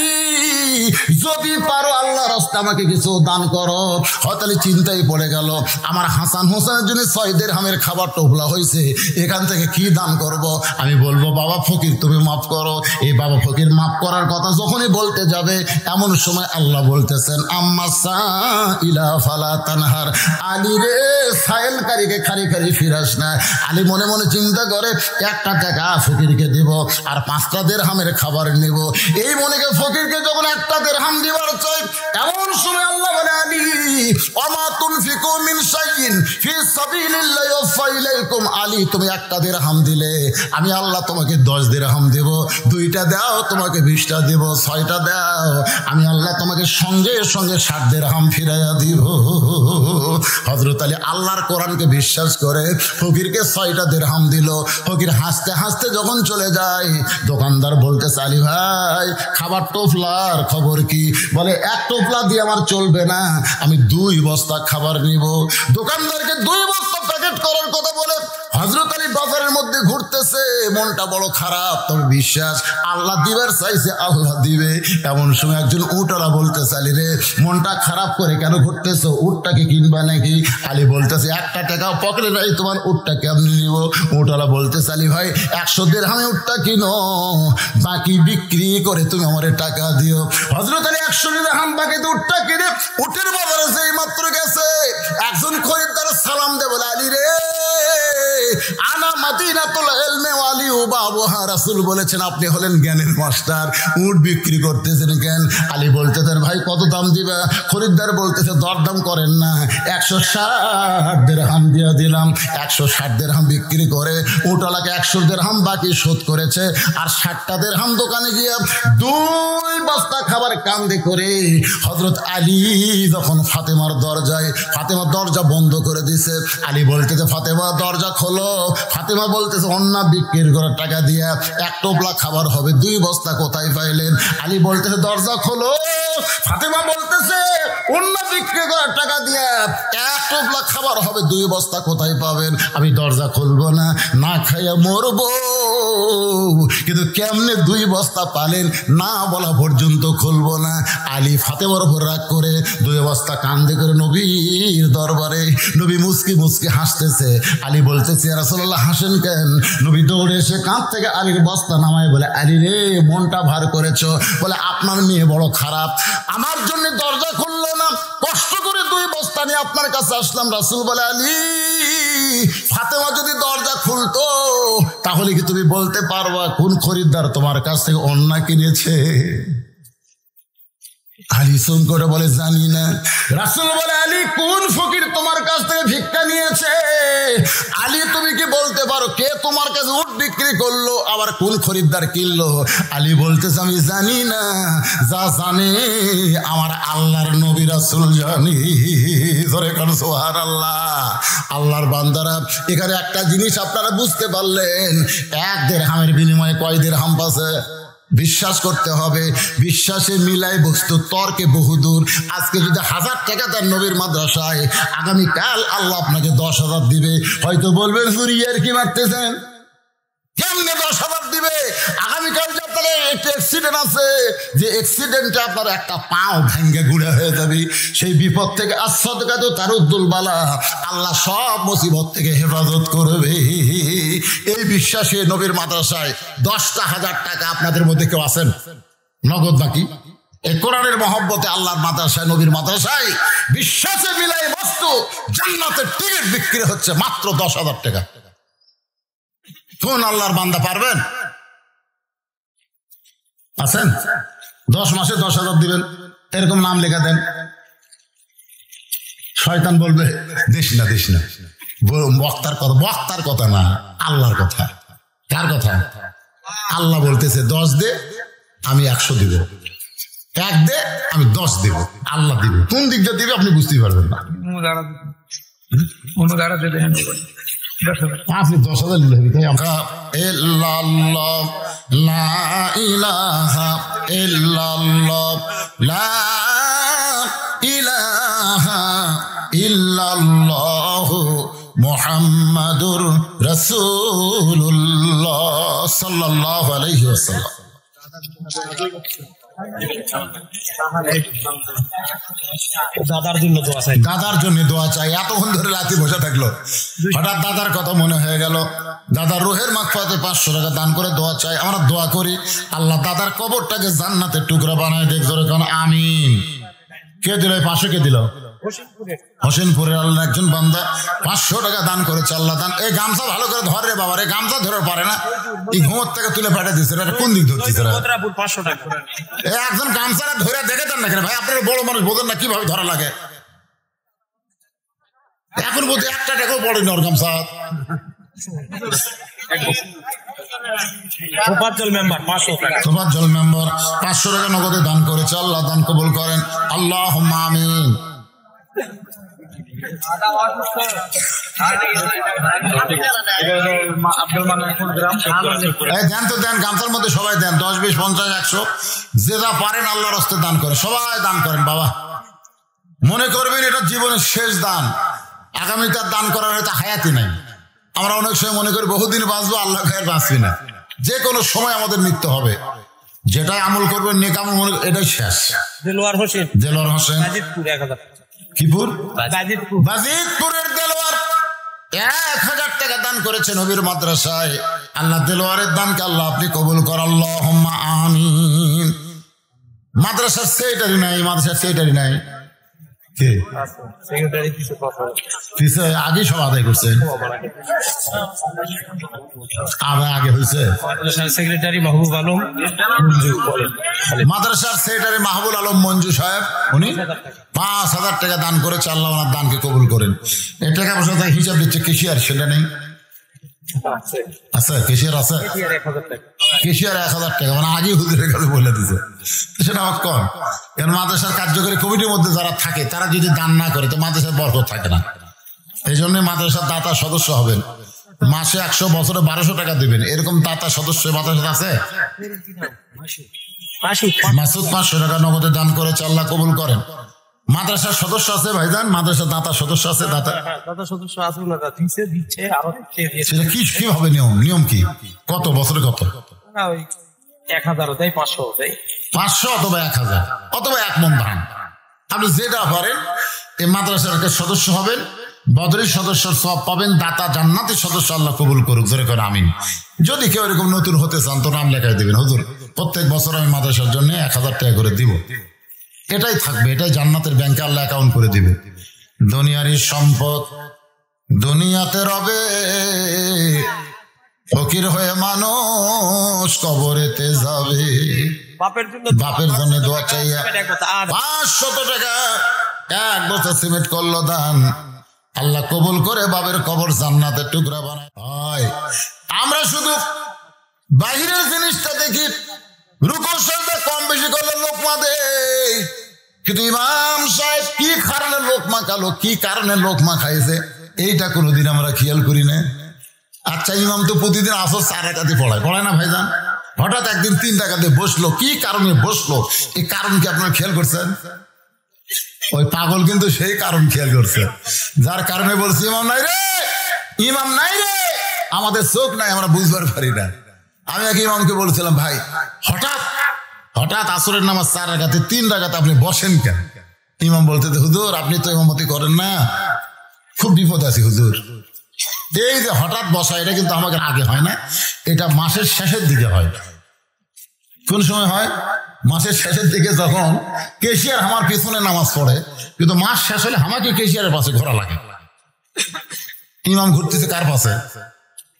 যদি পারো আল্লাহ রাস্তায় আমাকে কিছু দান করো। হয়তো চিন্তায় পড়ে গেল, আমার হাসান হোসেনের জন্য 6 দিরহামের খাবার টোপলা হয়েছে, এখান থেকে কি দান করব। আমি বলবো বাবা ফকির তুমি মাফ করো। এই বাবা ফকির মাফ করার কথা যখনই বলতে যাবে, এমন সময় আল্লাহ বলতেছেন আম্মা সাইলা ফালা তানহার, আলী রে সাইলকারীকে খালি খালি ফিরাস না। আলী মনে মনে চিন্তা করে 1 টাকা ফকিরকে দিব আর 5টা দিরহামের খাবার নেব। এই মনে করে ফকিরকে যখন 1টা দিরহাম দিবার চাই, এমন সময় আল্লাহ বলে আলী ওমা তুনফিকু মিন শাইইন ফি সাবিলিল্লাহি ইউফা ইলাইকুম। আলী তুমি 1টা দিরহাম দিলে আমি আল্লাহ তোমাকে 10 দিরহাম দেব, 2টা দাও তোমাকে 20টা দেব, 6টা দাও আমি আল্লাহ তোমাকে সঙ্গে সঙ্গে 60 দিরহাম ফিরাইয়া দিব। হযরত আলী আল্লাহর কোরআনকে বিশ্বাস করে ফকিরকে 6টা দিরহাম দিল। ফকির হাসতে হাসতে যখন চলে যায়, দোকানদার বলতেছে আলী ভাই খাবার টোপলার খবর কি? বলে 1 টোপলা দিয়ে আমার চলবে না, আমি 2 বস্তা খাবার নিব। দোকানদারকে 2 বস্তা প্যাকেট করার কথা বলে হযরত আলী বাজারের মধ্যে ঘুরতেছে, মনটা বড় খারাপ, তবে বিশ্বাস আল্লাহ দিবার চাইছে আল্লাহ দিবে। এমন সময় একজন উটওয়ালা বলতেছে আলী রে মনটা খারাপ করে কেন ঘুরতেছো, উটটাকে কিনবা নাকি? আলী বলতেছে 1টা টাকাও পকেটে নাই, তোমার উটটা কেমনি নিব? উটওয়ালা বলতেছে আলী ভাই 100 দিরহামে উটটা কিনো, বাকি বিক্রি করে তুমি আমার টাকা দিও। হযরত আলী 100 দিরহাম বাকিতে উটটা কিনে উটের বাজারে যেই মাত্র গেছে, একজন খরিদ্দার সালাম দেয় বলে আলী রে আনা মাদিনাতুল ইলমি ওয়া আলী বাবুহা, রাসূল বলেছেন আপনি হলেন জ্ঞানের মাস্টার, উট বিক্রি করতেছেন কেন? আলী বলতেছেন ভাই কত দাম দিবা? খরিদ্দার বলতেছে দরদাম করেন না, 160 দিরহাম দিয়ে দিলাম। 160 দিরহাম বিক্রি করে উটওয়ালাকে 100 দিরহাম বাকি শোধ করেছে, আর 60টা দিরহাম দোকানে গিয়ে 2 বস্তা খাবার কান্দে করে হযরত আলী যখন ফাতেমার দরজায়, ফাতেমার দরজা বন্ধ করে দিছে। আলী বলতেছে ফাতেমা দরজা খোলো। ফাতেমা বলতেছে অন্য বিক্রির করার টাকা দিয়া 1 টোপলা খাবার হবে, 2 বস্তা কোথায় পাইলেন? আলী বলতেছে দরজা খোলো। ফাতেমা বলতেছে অন্য বিক্রি করার টাকা দিয়া 1 টোপলা খাবার হবে, 2 বস্তা কোথায় পাবেন? আমি দরজা খুলবো না, না খাইয়া মরবো। কিন্তু কেমনে 2 বস্তা পালেন না বলা পর্যন্ত খুলবো না। আলী ফাতেমার উপর রাগ করে 2 বস্তা কান্দে করে নবীর দরবারে, নবী মুস্কি মুস্কি হাসতেছে। আলী বলতেছে ইয়া রাসূলুল্লাহ হাসেন কেন? নবী দৌড়ে এসে কাঁধ থেকে আলীর বস্তা নামায় বলে আলী রে মনটা ভার করেছো। বলে আপনার মেয়ে বড় খারাপ, আমার জন্য দরজা খুললো না, কষ্ট করে 2 বস্তা নিয়ে আপনার কাছে আসলাম। রাসূল বলে আলী ফাতেমা যদি দরজা খুলতো তাহলে কি তুমি বলতে পারবা কোন খরিদ্দার তোমার কাছ থেকে অন্য কিনেছে? আলী সুন করে বলে জানি না। রাসূল বলে আলী কোন ফকির তোমার কাছ থেকে ভিক্ষা নিয়েছে? আলী তুমি কি বলতে পারো কে তোমার কাছে উট বিক্রি করলো, আবার কোন খরিদ্দার কিনলো? আলী বলতেছে আমি জানি না, যা জানে আমার আল্লাহর নবী রাসূল জানি। ধরে কারণ সুবহানাল্লাহ। আল্লাহর বান্দারা এখানে একটা জিনিস আপনারা বুঝতে পারলেন, 1 দিরহামের বিনিময়ে কয় দিরহাম পাচ্ছে? বিশ্বাস করতে হবে, বিশ্বাসে মিলাই বস্তু, তর্কে বহুদূর। আজকে যদি 1000 টাকা দেন নবীর মাদ্রাসায়, আগামীকাল আল্লাহ আপনাকে 10,000 দিবে। হয়তো বলবেন হুরিয়ার কি মারতেছেন, কেমনে 10,000 দিবে? আগামীকাল যে আপনার একটা অ্যাক্সিডেন্ট আছে, যে অ্যাক্সিডেন্টে আপনার একটা পাও ভেঙে গুঁড়া হয়ে যাবে, সেই বিপদ থেকে আসাদকাত তারুদ্দুল বালা, আল্লাহ সব মুসিবত থেকে হেফাজত করবে। এই বিশ্বাসে নবীর মাদ্রাসায় 10,000 টাকা আপনাদের মধ্যে কেউ আছেন নগদ বাকি? এই কোরআনের মহব্বতে আল্লাহর মাদ্রাসায়, নবীর মাদ্রাসায় বিশ্বাসে মিলাই বস্তু জান্নাতের টিকিট বিক্রি হচ্ছে মাত্র 10,000 টাকা। কোন আল্লাহর বান্দা পারবেন? আছেন? 10 মাসে 10,000 দিবেন, এরকম নাম লেখা দেন। শয়তান বলবে দিস না দিস না, বক্তার কথা, বক্তার কথা না, আল্লাহর কথা। কার কথা? আল্লাহ বলতেছে 10 দে আমি 100 দিব, 1 দে আমি 10 দিব। আল্লাহ দিবে, কোন দিক দিয়ে দিবে আপনি বুঝতেই পারবেন না। আপনি 10,000 দিলে আমরা ইল্লাল্লাহ লা ইলাহা ইল্লাল্লাহ লা ইলাহা ইল্লাল্লাহ মুহাম্মাদুর রাসূলুল্লাহ সাল্লাল্লাহু আলাইহি ওয়াসাল্লাম। দাদার জন্য দোয়া চাই, দাদার জন্য দোয়া চাই। এতক্ষণ ধরে রাতে বসে থাকলো, হঠাৎ দাদার কথা মনে হয়ে গেল। দাদার রুহের মাগফিরাতে 500 টাকা দান করে দোয়া চাই। আমরা দোয়া করি আল্লাহ দাদার কবরটাকে জান্নাতের টুকরা বানায় দেখ, জোরে কোন আমিন। কে দিল? পাশে কে দিল? হোসেনপুরের আল্লাহ একজন বান্দা 500 টাকা দান করেছে। আল্লাহ দান। এই গামছা ভালো করে ধর রে বাবা রে, গামছা ধরে পারে না, এই ঘুমোর থেকে তুলে পাঠিয়ে দিচ্ছে। কোন দিক ধরছিস? একজন গামছাটা ধরে দেখে দেন না কেন ভাই? আপনারা বড় মানুষ বোঝেন না কিভাবে ধরা লাগে? এখন বোধ 1 টাকাও পড়েনি ওর গামছা। তোফাজ্জল মেম্বার 500 টাকা নগদে দান করেছে। আল্লাহ দান কবুল করেন, আল্লাহুম্মা আমিন। দেন তো দেন, গামছার মধ্যে সবাই দেন, 10, 20, 50, 100 যে যা পারেন আল্লাহর রাস্তায় দান করেন। সবাই দান করেন বাবা। মনে করবেন এটা জীবনের শেষ দান, আগামীকার দান করার হয়তো হায়াতি নাই। আমরা অনেক সময় মনে করি বহুদিন বাঁচবো, আল্লাহ খায়ের বাঁচবি না। যে কোনো সময় আমাদের মৃত্যু হবে। যেটাই আমল করবেন নেক আমল মনে এটাই শেষ। দেলোয়ার হোসেন, কিপুর বাজিতপুরের দেলোয়ার 1000 টাকা দান করেছে নবীর মাদ্রাসায়। আল্লাহ দেলোয়ারের দানকে আল্লাহ আপনি কবুল কর, আল্লাহুম্মা আমিন। মাদ্রাসার সেক্রেটারি নাই, মাদ্রাসার সেক্রেটারি নাই, আগে সব আদায় করছেন, আগে হয়েছে। সেক্রেটারি মাহবুব আলম মাদ্রাসার সেক্রেটারি মাহবুব আলম মঞ্জু সাহেব, উনি 5000 টাকা দান করেছে। আল্লাহ ওনার দানকে কবুল করেন। এই টাকা পয়সা হিসাব দিচ্ছে কেশিয়ার, সেটা নেই আছে? কেশিয়ার আছে? কেশিয়ার 1000 টাকা, মানে আগে হুজুরের কাছে বলে দিচ্ছে। সেটা আমার কম, কারণ মাদ্রাসার কার্যকরী কমিটির মধ্যে যারা থাকে তারা যদি দান না করে তো মাদ্রাসার বরকত থাকে না। এই জন্য মাদ্রাসার দাতা সদস্য হবেন, মাসে 100, বছরে 1200 টাকা দিবেন। এরকম দাতা সদস্য মাদ্রাসা আছে? মাসুদ 500 টাকা নগদে দান করেছে। আল্লাহ কবুল করেন। মাদ্রাসার সদস্য আছে ভাইজান? মাদ্রাসার দাতা সদস্য আছে? দাতা সদস্য আছে, দিচ্ছে আরো সেটা কিভাবে নিয়ম কি? কত বছরে কত? 1000 দেয়, 500 দেয়, 500 অথবা 1000 অথবা 1 মণ ধান। আপনি যেটা পারেন এই মাদ্রাসার একটা সদস্য হবেন, বদরের সদস্যর সব পাবেন, দাতা জান্নাতের সদস্য আল্লাহ কবুল করুক, জোরে করে আমিন। যদি কেউ এরকম নতুন হতে চান তো নাম লেখাই দিবেন, হুজুর প্রত্যেক বছর আমি মাদ্রাসার জন্য 1000 টাকা করে দিব। এটাই থাকবে, এটাই জান্নাতের ব্যাংকে আল্লাহ অ্যাকাউন্ট করে দিবে। দুনিয়ারই সম্পদ দুনিয়াতে রবে, ফকির হয়ে মানুষ কবরেতে যাবে। বাপের জন্য দোয়া চাইয়া 500 টাকা 1 বছর সিমেন্ট করলো দান, আল্লাহ কবুল করে বাপের কবর জান্নাতের টুকরা বানায়। আমরা শুধু বাহিরের জিনিসটা দেখি, রুকু সাজদা কম বেশি করলে লোকমা দেয়, কিন্তু ইমাম সাহেব কি কারণে লোকমা খালো, কি কারণে লোকমা খাইছে, এইটা কোনোদিন আমরা খেয়াল করি না। আচ্ছা, ইমাম তো প্রতিদিন আসর 4 রাকাতে পড়ায় না ভাইজান? হঠাৎ একদিন 3 রাকাতে বসলো, কি কারণে বসলো, এই কারণ কি আপনারা খেয়াল করছেন? ওই পাগল কিন্তু সেই কারণ খেয়াল করছে, যার কারণে বলছে ইমাম নাই রে, ইমাম নাই রে, আমাদের চোখ নাই, আমরা বুঝবার পারি না। আমি এক ইমামকে বলছিলাম, ভাই হঠাৎ আসরের নামাজ 4 রাকাতে 3 রাকাতে আপনি বসেন কেন? ইমাম বলতে, হুজুর আপনি তো ইমামতি করেন না, খুব বিপদ আছে হুজুর। এই যে হঠাৎ বসা, এটা কিন্তু আমাকে আগে হয় না, এটা মাসের শেষের দিকে হয়। কোন সময় হয়? মাসের শেষের দিকে, যখন কেশিয়ার আমার পিছনে নামাজ পড়ে, কিন্তু মাস শেষ হলে আমাকে কেশিয়ারের পাশে ঘোরা লাগে। ইমাম ঘুরতেছে কার পাশে?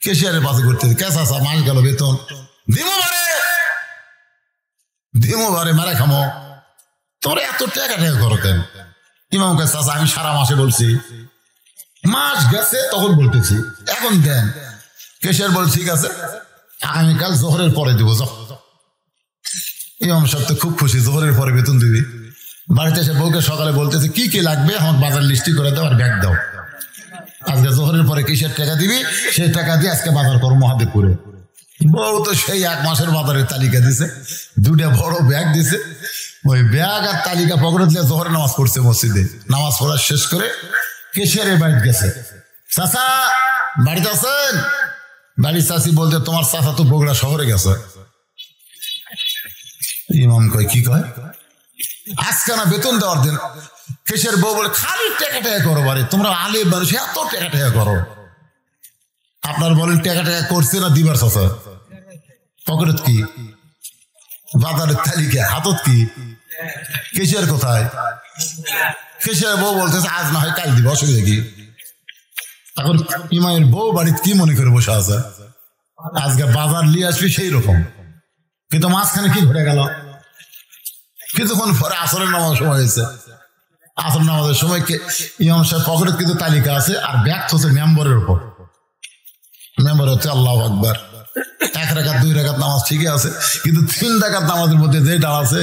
কেশিয়ারের পাশে ঘুরতেছে। কে চাচা মাস গেল বেতন ধিমো বারে মারে খামো, তোমরা এত টাকা করো কেন? ইমাম কে চাচা আমি সারা মাসে বলছি, মাস গেছে তখন বলতেছি, এখন দেন। কেশিয়ার বল ঠিক আছে, আগামীকাল জোহরের পরে দিব। ইমাম সাহেব তো খুব খুশি, জোহরের পরে বেতন দিবি। বাড়িতে এসে বউকে সকালে বলতেছে কি কি লাগবে আমার বাজার লিস্টি করে দাও আর ব্যাগ দাও, আজকে জোহরের পরে কিসের টাকা দিবি, সেই টাকা দিয়ে আজকে বাজার করো মহাদেবপুরে। বউ তো সেই 1 মাসের বাজারের তালিকা দিছে, 2টা বড় ব্যাগ দিছে। ওই ব্যাগ আর তালিকা পকেটে দিয়ে জোহরে নামাজ পড়ছে মসজিদে। নামাজ পড়া শেষ করে কেশিয়ারের বাড়িতে গেছে। চাচা বাড়িতে আছেন? বাড়ির চাচি বলতে, তোমার চাচা তো বগুড়া শহরে গেছে। ইমাম কয় কি কয়, আজকে না বেতন দেওয়ার দিন। কেশের বউ বলে খালি টেকা টেকা করো, বাড়ি তোমরা আলে মানুষ এত টেকা টেকা করো। আপনার বলেন টেকা টেকা করছে না দিবার চাচা? পকেটত কি, বাজারের তালিকা হাতত কি, কেশের কোথায়? কেশের বউ বলতেছে আজ না হয় কাল দিব, অসুবিধা কি? এখন ইমামের বউ বাড়িতে কি মনে করে বসে আছে, আজকে বাজার নিয়ে আসবি সেই রকম। কিন্তু মাঝখানে কি ঘটে গেল, কিছুক্ষণ পরে আসরের নামাজ সময় হয়েছে। আসর নামাজের সময় ইমাম সাহেব পকেটে কিন্তু তালিকা আছে, আর ব্যাগ হচ্ছে মেম্বরের উপর। মেম্বার হচ্ছে আল্লাহু আকবার, 1 রাকাত 2 রাকাত নামাজ ঠিকই আছে, কিন্তু 3 রাকাত নামাজের মধ্যে যেটা আছে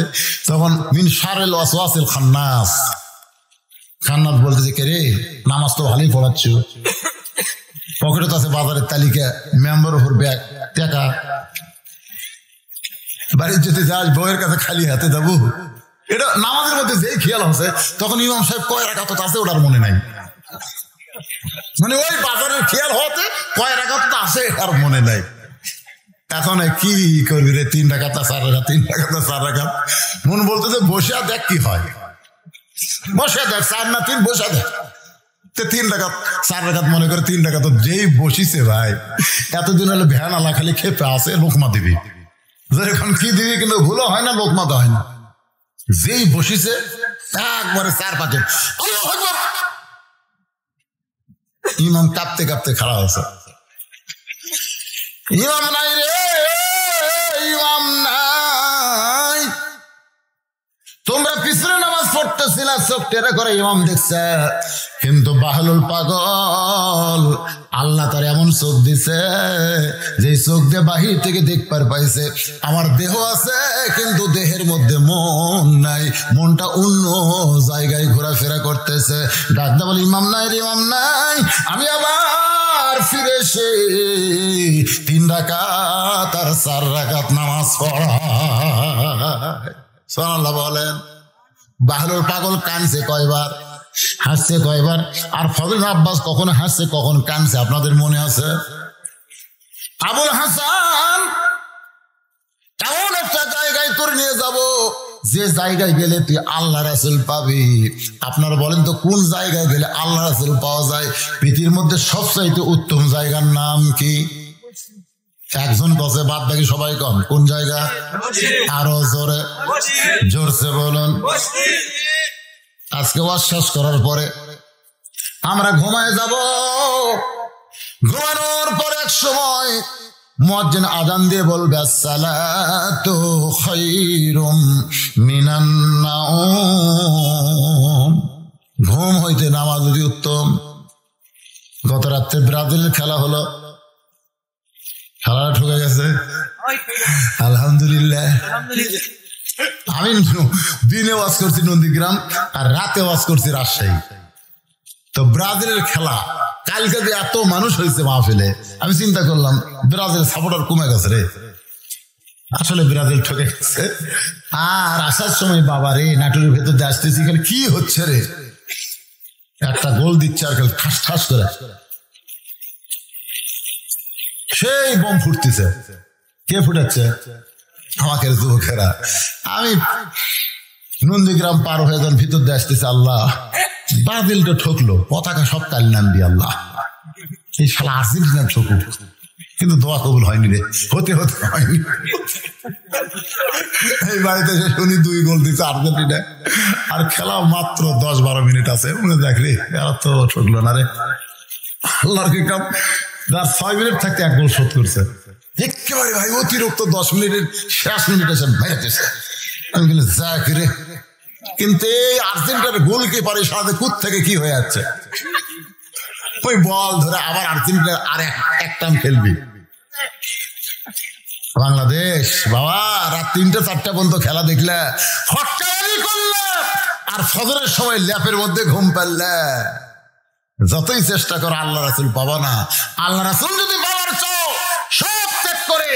তখন মিন শারিল ওয়াসওয়াসিল খান্নাস। খান্নাস বলতেছে কে রে, নামাজ তো ভালোই পড়াচ্ছ, পকেটে তো আছে বাজারের তালিকা, মেম্বার উপর ব্যাগ, টাকা। বাড়ির যদি যাস বউয়ের কাছে খালি হাতে যাবো, এটা নামাজের মধ্যে যেই খেয়াল আছে তখন ইমাম সাহেব কয় রাকাত আছে ওটার মনে নাই। মানে ওই বাজারের খেয়াল হতে কয় রাকাত আছে আর মনে নাই। এখন কি করবি রে, 3 রাকাত 4 রাকাত, 3 রাকাত 4 রাকাত। মন বলতেছে বসে দেখ কি হয়, বসে দেখ 4 না 3, বসে দেখ। 3 রাকাত 4 রাকাত মনে করে 3 রাকাত যেই বসিছে ভাই, এতদিন হলে ভ্যান আলা খালি খেপে আছে, লোকমা দিবি যেরকম কি দিবি, কিন্তু ভুলো হয় না, লোকমা তো হয় না। যেই বসিছে একবারে 4-5 ইমাম কাঁপতে কাঁপতে খাড়া হয়েছে। ইমাম নাই রে, ইমাম নাই। তোমরা পিছনে নামাজ পড়তেছিলা, চোখ টেরা করে ইমাম দেখছে, কিন্তু বাহলুল পাগল আল্লাহ তার এমন চোখ দিছে যে চোখ দিয়ে বাহির থেকে দেখবার পাইছে আমার দেহ আছে, কিন্তু দেহের মধ্যে মন নাই, মনটা অন্য জায়গায় ঘোরাফেরা করতেছে। ডাকতে বলে ইমাম নাই রে, ইমাম নাই। আমি আবার ফিরে এসে 3 রাকাত আর 4 রাকাত নামাজ পড়া। সুবহানাল্লাহ বলেন। বাহলুল পাগল কানছে কয়বার, হাসছে কয়বার, আর ফজল আব্বাস কখন হাসছে কখন কানছে আপনাদের মনে আছে? আবুল হাসান এমন একটা জায়গায় তোর নিয়ে যাব যে জায়গায় গেলে তুই আল্লাহ রাসূল পাবি। আপনারা বলেন তো কোন জায়গায় গেলে আল্লাহ রাসূল পাওয়া যায়? পৃথিবীর মধ্যে সবচাইতে উত্তম জায়গার নাম কি? একজন বসে, বাদ বাকি সবাই কম। কোন জায়গা? আরো জোরে, জোরসে বলুন। আজকে ওয়াজ শেষ করার পরে আমরা ঘুমায় যাব। ঘুমানোর পর এক সময় মুয়াজ্জিন আযান দিয়ে বলবে আসসালাতু খায়রুম মিনান নাওম। ঘুম হইতে নামাজ যদি উত্তম। গত রাত্রে ব্রাজিলের খেলা হলো, খেলাটা ঠকে গেছে আলহামদুলিল্লাহ। আমি দিনে ওয়াজ করছি নন্দীগ্রাম, আর রাতে ওয়াজ করছি রাজশাহী। তো ব্রাজিলের খেলা কালকে যে এত মানুষ হয়েছে মাহফিলে, আমি চিন্তা করলাম ব্রাজিল সাপোর্টার কমে গেছে রে, আসলে ব্রাজিল ঠকে গেছে। আর আসার সময় বাবা রে, নাটোরের ভেতর দিয়ে আসতেছি, খালি কি হচ্ছে রে, একটা গোল দিচ্ছে আর খালি ঠাস ঠাস করে সেই বোম ফুটতেছে। কে ফুটাচ্ছে? আমাকে যুবকেরা। আমি নন্দীগ্রাম পার হয়ে যান, ভিতর দিয়ে আসতেছে, আল্লাহ ব্রাজিলটা ঠকলো, পতাকা সব কাল নাম দিয়ে আল্লাহ এই শালা আর্জেন্টিনা ঠকুক, কিন্তু দোয়া কবুল হয়নি রে, হতে হতে হয়নি। এই বাড়িতে শুনি 2 গোল দিচ্ছে আর্জেন্টিনা, আর খেলা মাত্র 10-12 মিনিট আছে। দেখ রে, এরা তো ঠকলো না রে। আল্লাহর কি কাম, 6 মিনিট থাকতে 1 গোল শোধ করছে একেবারে ভাই, অতিরিক্ত 10 মিনিটের শেষ মিনিট এসে বেড়েছে। আমি বলি যাক রে, কিন্তু এই আর্জেন্টিনার গোলকিপারের সাথে কুত থেকে কি হয়ে যাচ্ছে, ওই বল ধরে আবার আর্জেন্টিনা আর এক টাইম খেলবি। বাংলাদেশ বাবা রাত 3-4 পর্যন্ত খেলা দেখলে, হট্টালি করলে, আর ফজরের সময় ল্যাপের মধ্যে ঘুম পারলে। যতই চেষ্টা করো আল্লাহ রাসূল পাবা না। আল্লাহ রাসূল যদি পাওয়ার চাও, সব ত্যাগ করে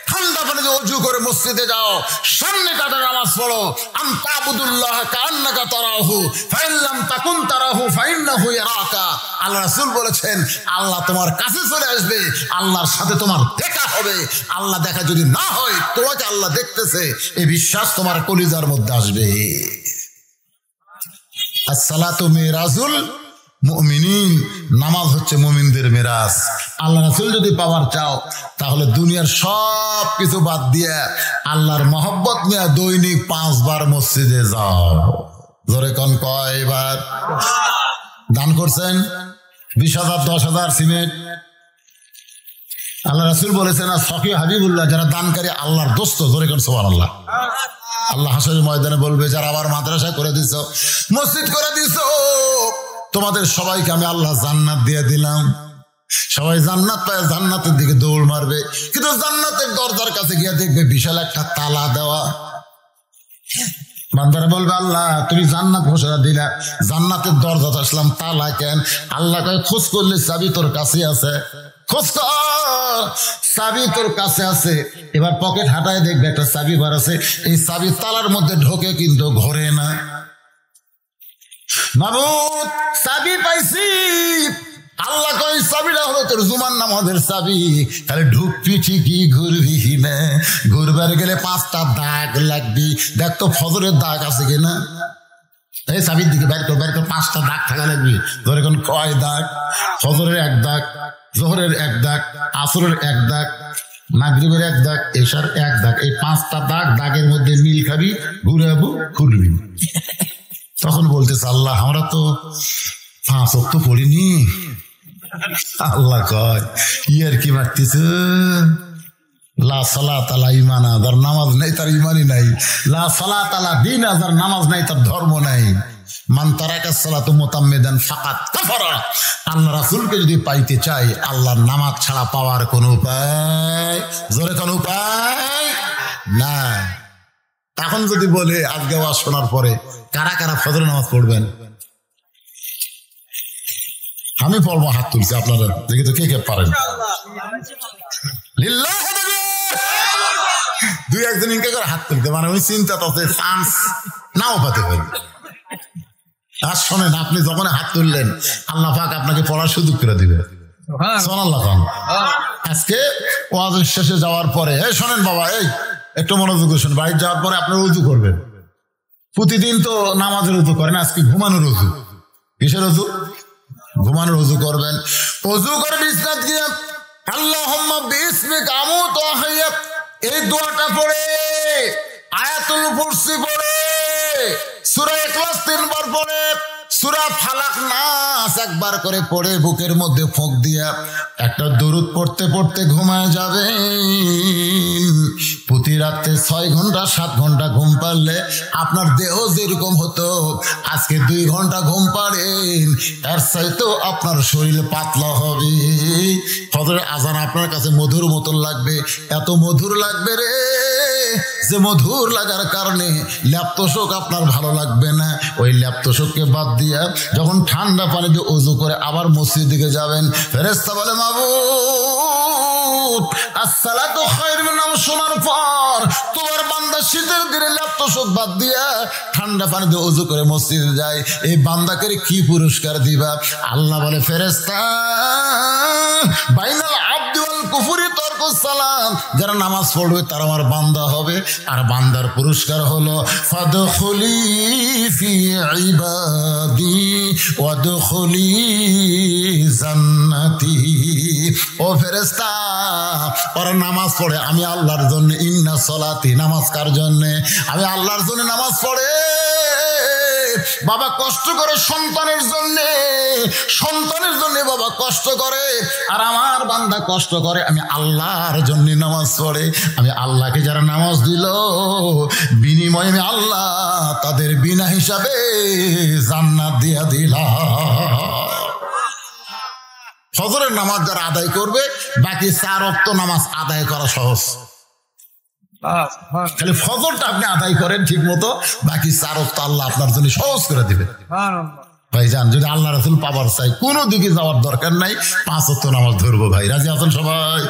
ঠান্ডা পানিতে উজু করে মসজিদে যাও, সামনে কাটা নামাজ পড়ো। আনতাবুদুল্লাহ কান্নাকা তারাহু ফাইন লাম তাকুন তারাহু ফাইন্নাহু ইয়ারাকা। আল্লাহ রাসূল বলেছেন, আল্লাহ তোমার কাছে চলে আসবে, আল্লাহর সাথে তোমার দেখা হবে। আল্লাহ দেখা যদি না হয়, তোমাকে আল্লাহ দেখতেছে, এই বিশ্বাস তোমার কলিজার মধ্যে আসবে। আসসালাতু মিরাজুল মুমিনিন, নামাজ হচ্ছে মুমিনদের মিরাজ। আল্লাহ রাসূল যদি পাওয়ার চাও, তাহলে দুনিয়ার সব কিছু বাদ দিয়ে আল্লাহর মহব্বত নিয়ে দৈনিক 5 বার মসজিদে যাও। জোরে কোন কয়বার? দান করছেন 20,000 10,000 সিমেন্ট। আল্লাহ রাসূল বলেছেন, আর সফি হাবিবুল্লাহ, যারা দানকারী আল্লাহর দোস্ত। জোরে কোন সুবহানাল্লাহ। আল্লাহ হাসরের ময়দানে বলবে, যারা আবার মাদ্রাসা করে দিছো, মসজিদ করে দিছো, তোমাদের সবাইকে আমি আল্লাহ জান্নাত দিয়ে দিলাম। সবাই জান্নাত পায়, জান্নাতের দিকে দৌড় মারবে, কিন্তু জান্নাতের দরজার কাছে গিয়ে দেখবে বিশাল একটা তালা দেওয়া। বান্দারা বলবে, আল্লাহ তুমি জান্নাত ঘোষণা দিলা, জান্নাতের দরজাতে আসলাম, তালা কেন? আল্লাহ কয়, খোঁজ করলে চাবি তোর কাছে আছে, খোঁজ কর, চাবি তোর কাছে আছে। এবার পকেট হাঁটায় দেখবে একটা চাবি বার আছে, এই চাবি তালার মধ্যে ঢোকে কিন্তু ঘোরে না। মাবুদ চাবি পাইছি। আল্লাহ কয়, চাবিটা হলো তোর জুমার নামাজের চাবি, তাহলে ঢুকবি ঠিকই, ঘুরবি না। ঘুরবার গেলে 5টা দাগ লাগবি, দেখ তো ফজরের দাগ আছে কিনা। এই চাবির দিকে বের কর, 5টা দাগ থাকা লাগবি। ধরে কোন কয় দাগ? ফজরের 1 দাগ, জোহরের 1 দাগ, আসরের 1 দাগ, মাগরিবের 1 দাগ, এশার 1 দাগ। এই 5টা দাগ, দাগের মধ্যে মিল খাবি, ঘুরাবো, খুলবি। তখন বলতেছে, আল্লাহ আমরা তো 5 ওয়াক্ত পড়িনি। আল্লাহ কয়, ইয়ার কি মারতেছে? লা সালাত আলা ঈমান, যার নামাজ নাই তার ঈমানই নাই। লা সালাত আলা দীন, যার নামাজ নাই তার ধর্ম নাই। মান তারাকা সালাতু মুতাম্মিদান ফাকাত কাফারা। আল্লাহ রাসূলকে যদি পাইতে চাই, আল্লাহর নামাজ ছাড়া পাওয়ার কোনো উপায়, জোরে কোন উপায় না। তখন যদি বলে, আজকে ওয়াজ শোনার পরে কারা কারা ফজরের নামাজ পড়বেন? আমি পড়বো, হাত তুলছি, আপনারা দেখি তো কে কে পারেন। দুই একজন ইনকে করে হাত তুলতে, মানে ওই চিন্তা তাতে চান্স নাও পাতে পারি। আর শোনেন, আপনি যখন হাত তুললেন, আল্লাহ পাক আপনাকে পড়ার সুযোগ করে দিবে। সুবহানাল্লাহ। আজকে ওয়াজের শেষে যাওয়ার পরে, এই শোনেন বাবা, এই একটু মনোযোগ শুন, বাড়ি যাওয়ার পরে আপনার উযু করবেন। প্রতিদিন তো নামাজের উযু করেন, আজকে ঘুমানোর উযু। কিসের উযু? ঘুমানোর উযু করবেন। উযু করে বিছনাত গিয়ে আল্লাহুম্মা বিসমিকা আমুতু ওয়া আহইয়া, এই দোয়াটা পড়ে, আয়াতুল কুরসি পড়ে, সূরা ইখলাস 3 বার পড়ে, সূরা ফালাক নাস 1 বার করে পড়ে, বুকের মধ্যে ফোঁক দিয়া একটা দরুদ পড়তে পড়তে ঘুমায় যাবেন। প্রতি রাতে 6 ঘন্টা 7 ঘন্টা ঘুম পারলে আপনার দেহ যেরকম হতো, আজকে 2 ঘন্টা ঘুম পারেন, এর চাইতেও আপনার শরীর পাতলা হবে। ফজরের আজান আপনার কাছে মধুর মতন লাগবে, এত মধুর লাগবে রে, যে মধুর লাগার কারণে ল্যাপতোষক আপনার ভালো লাগবে না। ওই ল্যাপতোষককে বাদ দিয়া যখন ঠান্ডা পানি দিয়ে ওযু করে আবার মসজিদের দিকে যাবেন, ফেরেশতা বলে, মাবুদ আসসালাতু খায়রুন মিনান নাওম শোনার পর তোমার বান্দা শীতের দিনে ল্যাপতোষক বাদ দিয়া ঠান্ডা পানি দিয়ে ওযু করে মসজিদে যায়, এই বান্দাকে কি পুরস্কার দিবা? আল্লাহ বলে, ফেরেশতা বাইনাল আবদি ওয়াল কুফরি তারকুস সালাম, যারা নামাজ পড়বে তারা আমার বান্দা হবে, আর বান্দার পুরস্কার হলো ফাদখুলি ফি ইবাদি ওয়াদখুলি জান্নাতি। ও ফেরেশতা, ওরা নামাজ পড়ে আমি আল্লাহর জন্য, ইন্না সলাতি, নামাজ কার জন্য? আমি আল্লাহর জন্য নামাজ পড়ে। বাবা কষ্ট করে সন্তানের জন্য, সন্তানের জন্য বাবা কষ্ট করে, আর আমার বান্দা কষ্ট করে, আমি আল্লাহর জন্য নামাজ পড়ে। আমি আল্লাহকে যারা নামাজ দিল, বিনিময়ে আমি আল্লাহ তাদের বিনা হিসাবে জান্নাত দিয়া দিলাম। ফজরের নামাজ যারা আদায় করবে, বাকি 4 ওয়াক্ত নামাজ আদায় করা সহজ। খালি ফজরটা আপনি আদায় করেন ঠিক মতো, বাকি 4 ওয়াক্ত আল্লাহ আপনার জন্য সহজ করে দিবে। ভাইজান যদি আল্লাহ রাসূল পাবার চাই কোনো দিকে যাওয়ার দরকার নাই, 5 ওয়াক্ত নামাজ ধরবো। ভাই রাজি আছেন সবাই?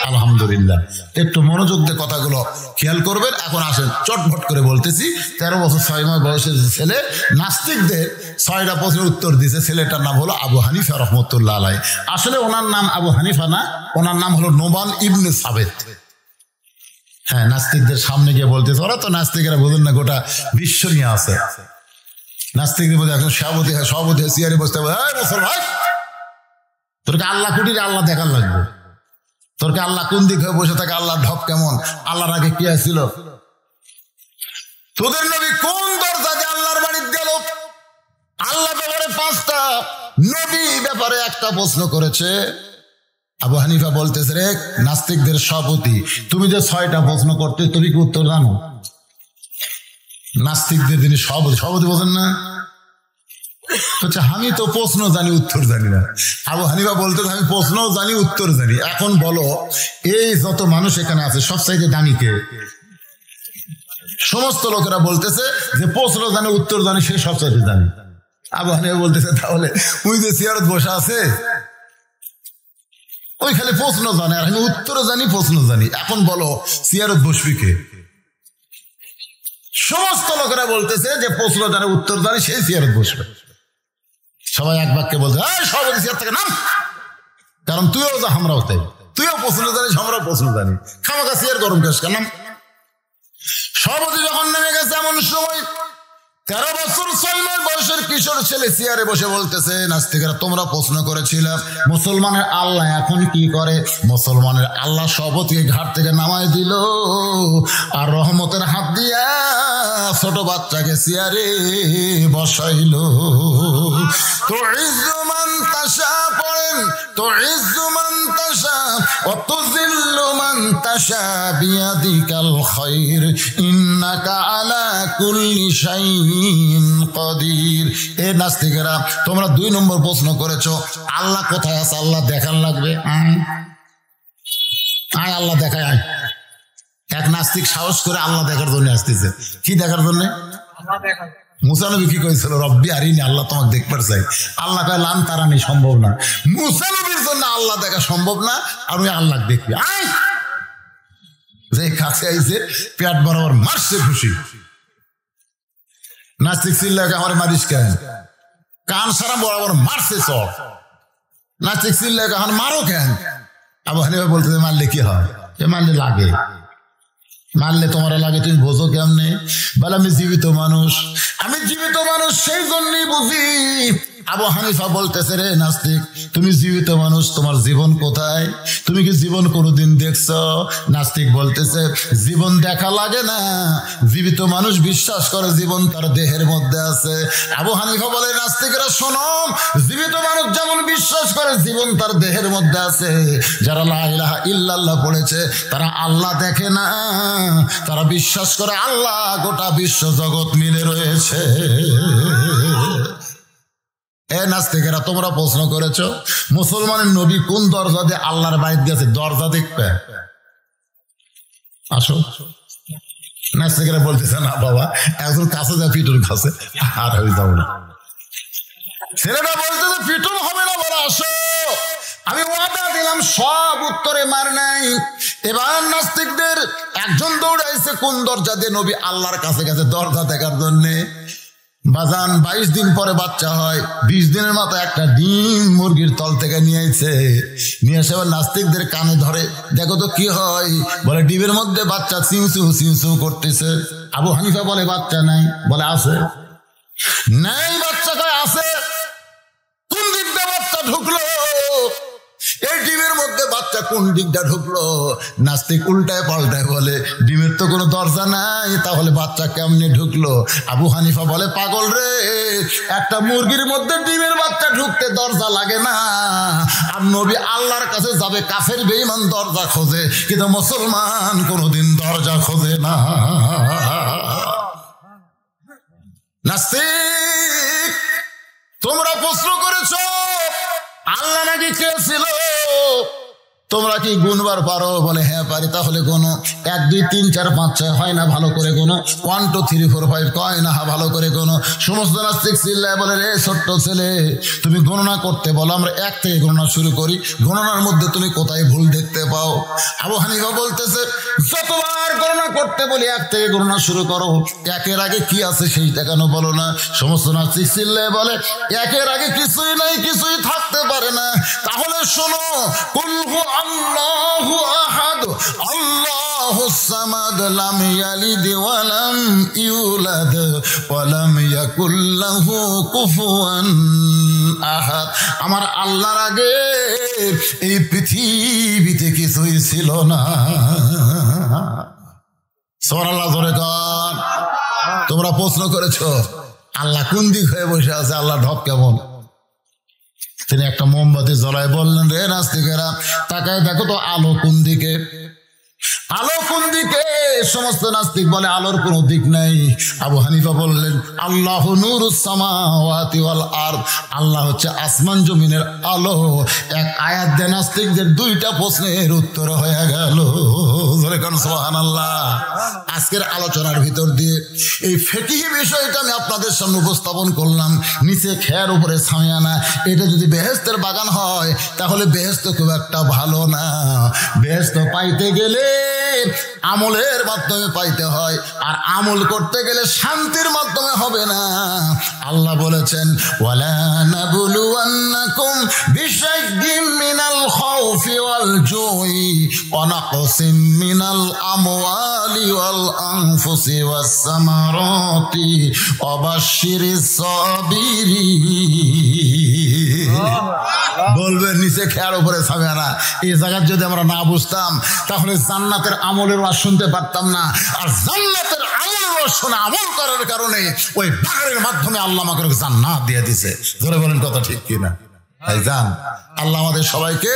আলহামদুলিল্লাহ। একটু মনোযোগ দিয়ে কথাগুলো খেয়াল করবেন। এখন আসেন চটভট করে বলতেছি। 13 বছর 6 মাস বয়সের ছেলে নাস্তিকদের 6টা প্রশ্নের উত্তর দিয়েছে। ছেলেটার নাম হলো আবু হানিফা রহমতুল্লাহ আলাইহ। আসলে ওনার নাম আবু হানিফা না, ওনার নাম হলো নোমান ইবনে সাবেত। হ্যাঁ, নাস্তিকদের সামনে গিয়ে বলতেছে, ওরা তো নাস্তিকেরা বোঝেন না, গোটা বিশ্ব নিয়ে আছে। নাস্তিকদের বলে এখন সভাপতি চেয়ারে বসতে হবে, ভাই তোরকে আল্লাহ কুটিরে আল্লাহ দেখার লাগবে, তোরকে আল্লাহ কোন দিক হয়ে বসে থাকে, আল্লাহ ঢপ কেমন, আল্লাহর আগে কি আসছিল, তোদের নবী কোন দরজা দিয়ে আল্লাহর বাড়ি গেল। আল্লাহ ব্যাপারে 5টা, নবী ব্যাপারে 1টা প্রশ্ন করেছে। আবু হানিফা বলতেছে, রে নাস্তিকদের সভাপতি, তুমি যে 6টা প্রশ্ন করতে, তুমি কি উত্তর জানো? নাস্তিকদের যিনি সভাপতি বলেন না, আচ্ছা আমি তো প্রশ্ন জানি উত্তর জানি না। আবু হানিফা বলতে, আমি প্রশ্নও জানি উত্তর জানি। এখন বলো, এই যত মানুষ এখানে আছে সবচাইতে দামি কে? সমস্ত লোকেরা বলতেছে যে প্রশ্ন জানি উত্তর জানি, সে সবচাইতে দামি। আবু হানিফা বলতেছে, তাহলে ওই যে চেয়ারত বসে আছে ওই খালি প্রশ্ন জানে, আর আমি উত্তরও জানি প্রশ্ন জানি। এখন বলো চেয়ারত বসবি কে? সমস্ত লোকেরা বলতেছে যে প্রশ্ন জানে উত্তর জানি, সেই চেয়ারত বসবে। সবাই এক বাক্যে বলছে, সভাপতি চেয়ার থেকে নাম, কারণ তুইও যা আমরাও তাই, তুইও প্রশ্ন জানিস আমরাও প্রশ্ন জানি, খামাখা চেয়ার গরম কেস কেন? সভাপতি যখন নেমে গেছে, এমন সময় 13 বছর 6 মাস বয়সের কিশোর ছেলে চেয়ারে বসে বলতেছে, নাস্তিকেরা তোমরা প্রশ্ন করেছিলে মুসলমানের আল্লাহ এখন কি করে। মুসলমানের আল্লাহ সভাপতিকে ঘাট থেকে নামাই দিল, আর রহমতের হাত দিয়া ছোট বাচ্চাকে চেয়ারে বসাইল। তো ইজ্জুমান তাশা পড়েন, তো ইজ্জুমান তাশা অত জিল্লুমান তাশা বিয়াদিকাল খায়র ইন্নাকা আলা কুল্লি শাইইন কাদির। এ নাস্তিকেরা তোমরা 2 নম্বর প্রশ্ন করেছো, আল্লাহ কোথায় আছে, আল্লাহ দেখার লাগবে। আয় আল্লাহ দেখায়, আয়। এক নাস্তিক সাহস করে আল্লাহ দেখার জন্য আসতেছে। কি দেখার জন্য? মুসা নবী কি কইছিল, রব্বি আরিনি, আল্লাহ তোমাকে দেখবার চাই। আল্লাহ কয় লান তারানি, সম্ভব না। মুসা নবীর জন্য আল্লাহ দেখা সম্ভব না, আর ওই আল্লাহ দেখবি। আয় যে কাছে আইছে, পেট বরাবর মারছে খুশি। নাস্তিক চিল্লাকে আমার মারিস কেন? কান সারা বরাবর মারছে চক। নাস্তিক চিল্লাকে আমার মারো কেন? আবু হানিফা বলতে, মারলে কি হয়? মারলে লাগে, মারলে তোমার লাগে, তুমি বোঝো কেমনে? বলে আমি জীবিত মানুষ, আমি জীবিত মানুষ সেই জন্যই বুঝি। আবু হানিফা বলতেছে, রে নাস্তিক তুমি জীবিত মানুষ, তোমার জীবন কোথায়? তুমি কি জীবন কোনোদিন দেখছো? নাস্তিক বলতেছে, জীবন দেখা লাগে না, জীবিত মানুষ বিশ্বাস করে জীবন তার দেহের মধ্যে আছে। আবু হানিফা বলে, নাস্তিকরা শোনো, জীবিত মানুষ যেমন বিশ্বাস করে জীবন তার দেহের মধ্যে আছে, যারা লা ইলাহা ইল্লাল্লাহ পড়েছে তারা আল্লাহ দেখে না, তারা বিশ্বাস করে আল্লাহ গোটা বিশ্ব জগৎ মিলে রয়েছে। এ নাস্তিকেরা তোমরা প্রশ্ন করেছো মুসলমানের নবী কোন দরজা দিয়ে আল্লাহর বাড়িতে গেছে, দরজা দেখবে। আসো, নাস্তিকেরা বলতেছে, না বাবা একজন কাছে যা পিটুর কাছে, আর আমি যাবো না। ছেলেটা বলতেছে, পিটুর হবে না, বলো আসো, আমি ওয়াদা দিলাম সব উত্তরে মার নাই। এবার নাস্তিকদের একজন দৌড়াইছে কোন দরজা দিয়ে নবী আল্লাহর কাছে গেছে, দরজা দেখার জন্যে। বাজান 22 দিন পরে বাচ্চা হয়, 20 দিনের মাথায় একটা ডিম মুরগির তল থেকে নিয়ে এসে নাস্তিকদের কানে ধরে, দেখো তো কি হয়। বলে ডিমের মধ্যে বাচ্চা চিংচু চিংচু করতেছে। আবু হানিফা বলে, বাচ্চা নাই, বলে আছে। নাই বাচ্চা কয় আছে। কোন দিক দিয়ে বাচ্চা ঢুকলো? এই ডিমের মধ্যে বাচ্চা কোন দিকটা ঢুকলো? নাস্তিক উল্টায় পাল্টায় বলে, ডিমের তো কোনো দরজা নাই, তাহলে বাচ্চা কেমনে ঢুকলো? আবু হানিফা বলে, পাগল রে, একটা মুরগির মধ্যে ডিমের বাচ্চা ঢুকতে দরজা লাগে না। আর নবী আল্লাহর কাছে যাবে, কাফের বেঈমান দরজা খোঁজে, কিন্তু মুসলমান কোনোদিন দরজা খোঁজে না। নাস্তিক তোমরা প্রশ্ন করেছো আল্লাহ নাকি কে ছিল? তোমরা কি গুনবার পারো? বলে হ্যাঁ পারি। তাহলে গোনো। 1 2 3 4 5 6 হয় না, ভালো করে গোনো। 1 2 3 4 5 কয় না, ভালো করে গোনো। সমস্ত নাস্তিক চিল্লায় বলে, রে ছোট্ট ছেলে, তুমি গণনা করতে বলো, আমরা 1 থেকে গণনা শুরু করি, গণনার মধ্যে তুমি কোথায় ভুল দেখতে পাও? আবু হানিফা বলতেছে, যতবার গণনা করতে বলি 1 থেকে গণনা শুরু করো, 1-এর আগে কি আছে সেইটা কেন বলো না? সমস্ত নাস্তিক চিল্লায় বলে, 1-এর আগে কিছুই নাই, কিছুই থাকতে পারে না। তাহলে শোনো, কুল হু আল্লাহু আহাদ আল্লাহুস সামাদ লাম ইয়ালিদ ওয়া লাম ইউলাদ ওয়া লাম ইয়াকুল লাহু কুফুয়ান আহাদ। আমার আল্লাহর আগে এই পৃথিবীতে কিছুই ছিল না। সুবহানাল্লাহ, জোরে গান। তোমরা প্রশ্ন করেছো আল্লাহ কোন দিক হয়ে বসে আছে, আল্লাহ ঢপ কেমন? তিনি একটা মোমবাতি জ্বলায় বললেন, রে নাস্তিকেরা, তাকায় দেখো তো আলো কোন দিকে, আলো কোন দিকে? সমস্ত নাস্তিক বলে আলোর কোনো দিক নাই। আবু হানিফা বললেন, আল্লাহু নূরুস সামাওয়াতি ওয়াল আরদ, আল্লাহ হচ্ছে আসমান জমিনের আলো। এক আয়াত দিয়ে নাস্তিকদের 2টা প্রশ্নের উত্তর হয়ে গেল। সুবহানাল্লাহ। আজকের আলোচনার ভিতর দিয়ে এই ফিকহি বিষয়টা আমি আপনাদের সামনে উপস্থাপন করলাম। নিচে খেয়ার উপরে ছায়ানা, এটা যদি বেহেশতের বাগান হয় তাহলে বেহেশত খুব একটা ভালো না। বেহেশত পাইতে গেলে আমলের মাধ্যমে পাইতে হয়, আর আমল করতে গেলে শান্তির মাধ্যমে হবে না। আল্লাহ বলেছেন, ওয়ালা নাবলুওয়ান্নাকুম বিশাইইম মিনাল খাউফি ওয়াল জুই ওয়া নাকসিম মিনাল আমওয়ালি ওয়াল আনফুসি ওয়াস সামারাতি ওয়া বাশশিরিস সাবিরিন। বলবে নিচে খেয়ার উপরে ছাবে না। এই জায়গা যদি আমরা না বুঝতাম তাহলে জান্নাতের আমলের ওয়াজ শুনতে পারতাম না। আর জান্নাতের আমলের ওয়াজ শুনে আমল করার কারণে ওই পাহাড়ের মাধ্যমে আল্লাহ আমাকে জান্নাত দিয়ে দিয়েছে। ধরে বলেন কথা ঠিক কিনা? তাই জান, আল্লাহ আমাদের সবাইকে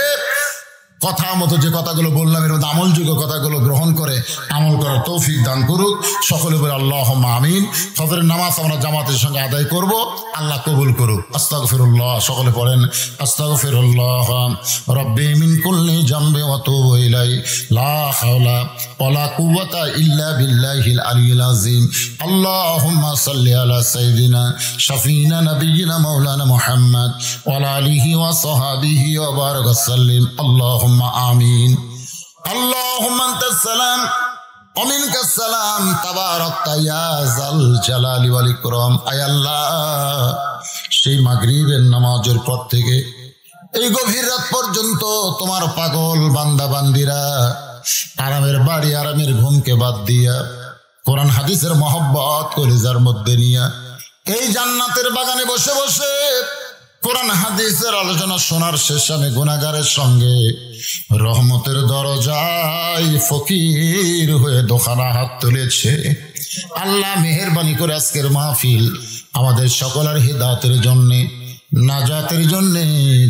কথা মতো যে কথাগুলো বললাম এর মধ্যে আমলযোগ্য কথাগুলো গ্রহণ করে আমল করার তৌফিক দান করুক। সকলে বলে আল্লাহুম্মা আমিন। ফজরের নামাজ আমরা জামাতের সঙ্গে আদায় করব, আল্লাহ কবুল করুক। আস্তাগফিরুল্লাহ, সকলে পড়েন আস্তাগফিরুল্লাহ রাব্বি মিন কুল্লি জামবি ওয়া তুবু ইলাইহি লা হাওলা ওয়ালা কুওয়াতা ইল্লা বিল্লাহিল আলিয়্যিল আযীম। আল্লাহুম্মা সাল্লি আলা সাইয়্যিদিনা শাফিনা নাবিয়িনা মাওলানা মুহাম্মদ ওয়া আলা আলিহি ওয়া সাহবিহি ওয়া বারাক সাল্লিম। আল্লাহুম্মা আমিন। আল্লাহুম্মা আনতাস সালাম ওয়া মিনকাস সালাম তাবারাকতা ইয়া যাল জালালি ওয়াল ইকরাম। আয় আল্লাহ, সেই মাগরিবের নামাজের পর থেকে এই গভীর রাত পর্যন্ত তোমার পাগল বান্দা বান্দিরা আরামের বাড়ি আরামের ঘুমকে বাদ দিয়া কোরআন হাদিসের মহব্বত কলিজার মধ্যে নিয়া এই জান্নাতের বাগানে বসে বসে কোরআন হাদিসের আলোচনা শোনার শেষে আমি গুনাহগারের সঙ্গে রহমতের দরজায় ফকির হয়ে দোকানা হাত তুলেছে। আল্লাহ মেহেরবানি করে আজকের মাহফিল আমাদের সকলের হিদায়াতের জন্যে, নাজাতের জন্যে,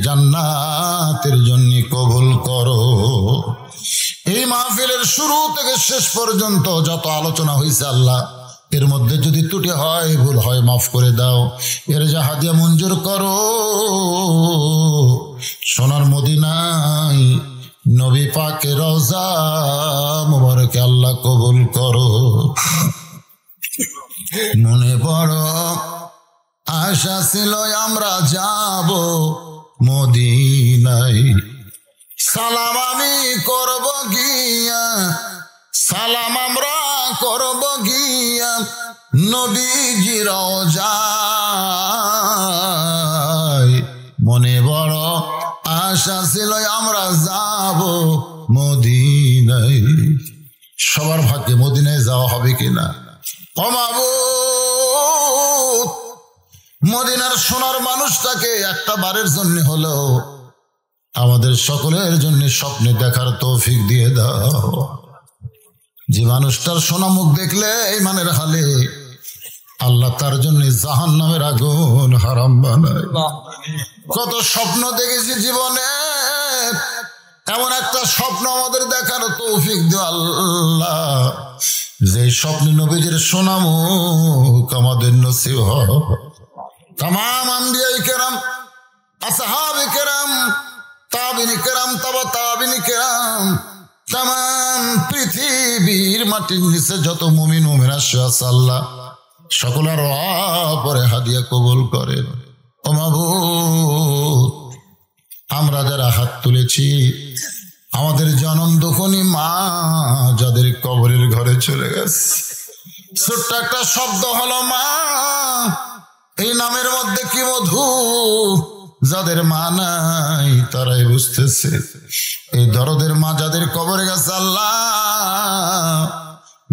জান্নাতের জন্যে কবুল করো। এই মাহফিলের শুরু থেকে শেষ পর্যন্ত যত আলোচনা হয়েছে আল্লাহ, এর মধ্যে যদি ত্রুটি হয়, ভুল হয়, মাফ করে দাও। এর যা হাদিয়া মঞ্জুর করো। সোনার মদিনায় নবী পাকের রওজা মুবারকে আল্লাহ কবুল করো। মনে বড় আশা ছিল আমরা যাব মদিনায়, সালাম আমি করব গিয়া, সালাম আমরা করব গিয়া নবীজি রওজায়। মনে বড় আশা ছিল আমরা যাব মদিনায়। সবার ভাগ্যে মদিনায় যাওয়া হবে কিনা? ও মাবুদ, মদিনার সোনার মানুষটাকে একটা বারের জন্য হলেও আমাদের সকলের জন্য স্বপ্নে দেখার তৌফিক দিয়ে দাও। যে মানুষটার সোনা মুখ দেখলে ইমানের হালে আল্লাহ তার জন্য জাহান্নামের আগুন হারাম বানায়। কত স্বপ্ন দেখেছি জীবনে, এমন একটা স্বপ্ন আমাদের দেখার তৌফিক দিও আল্লাহ, যে স্বপ্নে নবীজির সোনা মুখ আমাদের নসিব হয়। তামাম আম্বিয়া কেরাম, আসহাবে কেরাম, তাবিন কেরাম, তাবা তাবিন কেরাম, তাম পৃথিবীর মাটির নিচে যত মুমিন মুমিনা আছে আল্লাহ সকলের পরে হাদিয়া কবুল করেন। ও মাবুদ, আমরা যারা হাত তুলেছি আমাদের জনম দুঃখনী মা যাদের কবরের ঘরে চলে গেছে, ছোট্ট একটা শব্দ হলো মা, এই নামের মধ্যে কি মধু, যাদের মা নাই তারাই বুঝতেছে। এই দরদের মা যাদের কবরে গেছে আল্লাহ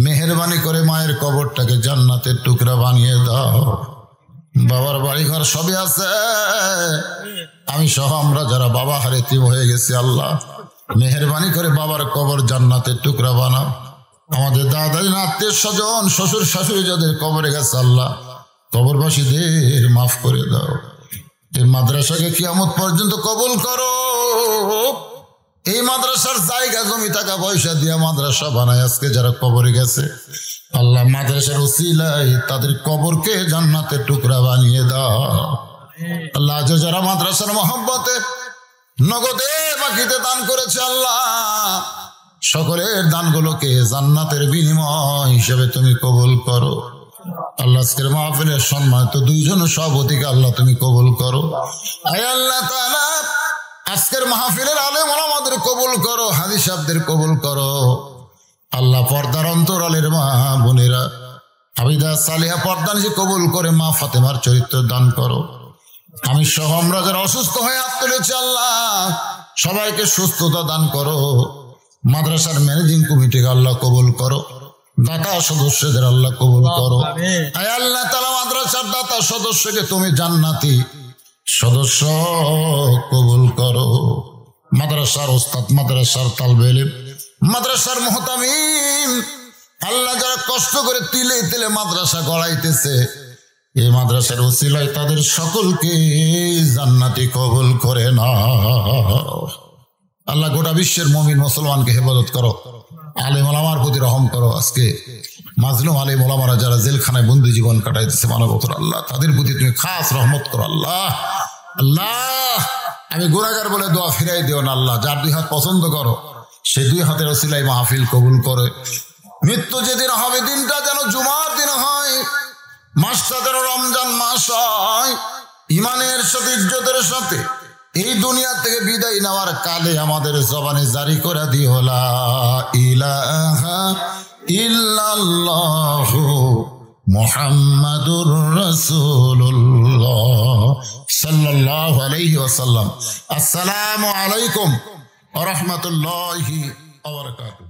মেহেরবানি করে মায়ের কবরটাকে জান্নাতের টুকরা বানিয়ে দাও। বাবার বাড়ি ঘর সবই আছে, আমি সহ আমরা যারা বাবা হারিয়ে হয়ে গেছি আল্লাহ মেহেরবানি করে বাবার কবর জান্নাতের টুকরা বানাও। আমাদের দাদা আত্মীয় স্বজন শ্বশুর শাশুড়ি যাদের কবরে গেছে আল্লাহ কবরবাসীদের মাফ করে দাও। এই মাদ্রাসাকে কিয়ামত পর্যন্ত কবুল করো। এই মাদ্রাসার জায়গা জমি টাকা পয়সা দিয়ে মাদ্রাসা বানায় আজকে যারা কবরে গেছে আল্লাহ মাদ্রাসার উসিলায় তাদের কবরকে জান্নাতের টুকরা বানিয়ে দাও। আল্লাহ যারা মাদ্রাসার মহব্বতে নগদে বাকিতে দান করেছে আল্লাহ সকলের দানগুলোকে জান্নাতের বিনিময় হিসেবে তুমি কবুল করো। আল্লাহ আজকের মাহফিলের সম্মানিত দুইজন সভাপতিকে আল্লাহ তুমি কবুল করো। আয় আল্লাহ তাআলা আজকের মাহফিলের আলেম ওলামাদের কবুল করো, হাদিস সাহেবদের কবুল করো। আল্লাহ পর্দার অন্তরালের মা বোনেরা হাবিদা সালিহা পর্দানিসি কবুল করে মা ফাতেমার চরিত্র দান করো। আমি সহ আমরা যারা অসুস্থ হয়ে হাত তুলেছি আল্লাহ সবাইকে সুস্থতা দান করো। মাদ্রাসার ম্যানেজিং কমিটিকে আল্লাহ কবুল করো, দাতা সদস্যদের আল্লাহ কবুল করো। আয় আল্লাহ তাআলা মাদ্রাসার দাতা সদস্যকে তুমি জান্নাতি সদস্য কবুল করো। মাদ্রাসার ওস্তাদ, মাদ্রাসার তালবে ইলম, মাদ্রাসার মুহতামিম আল্লাহ যারা কষ্ট করে তিলে তিলে মাদ্রাসা গড়াইতেছে এই মাদ্রাসার ওসিলায় তাদের সকলকে জান্নাতি কবুল করে নাও। আল্লাহ গোটা বিশ্বের মুমিন মুসলমানকে হেফাজত করো। আলেম ওলামার প্রতি রহম করো। আজকে মাজলুম আলেম ওলামারা যারা জেলখানায় বন্দি জীবন কাটাইতেছে মানবতর আল্লাহ তাদের প্রতি তুমি খাস রহমত করো। আল্লাহ আল্লাহ আমি গুনাহগার বলে দোয়া ফিরাই দিও না আল্লাহ। যার দুই হাত পছন্দ করো সে দুই হাতের ওসিলায় মাহফিল কবুল করে। মৃত্যু যেদিন হবে দিনটা যেন জুমার দিন হয়, মাসটা যেন রমজান মাস হয়, ইমানের সাথে ইজ্জতের সাথে এই দুনিয়া থেকে বিদায় নেওয়ার কালে আমাদের জবানে জারি করে দিও লা ইলাহা ইল্লাল্লাহু মুহাম্মাদুর রাসূলুল্লাহ সাল্লাল্লাহু আলাইহি ওয়াসাল্লাম। আসসালামু আলাইকুম ওয়া রাহমাতুল্লাহি ওয়া বারাকাতুহু।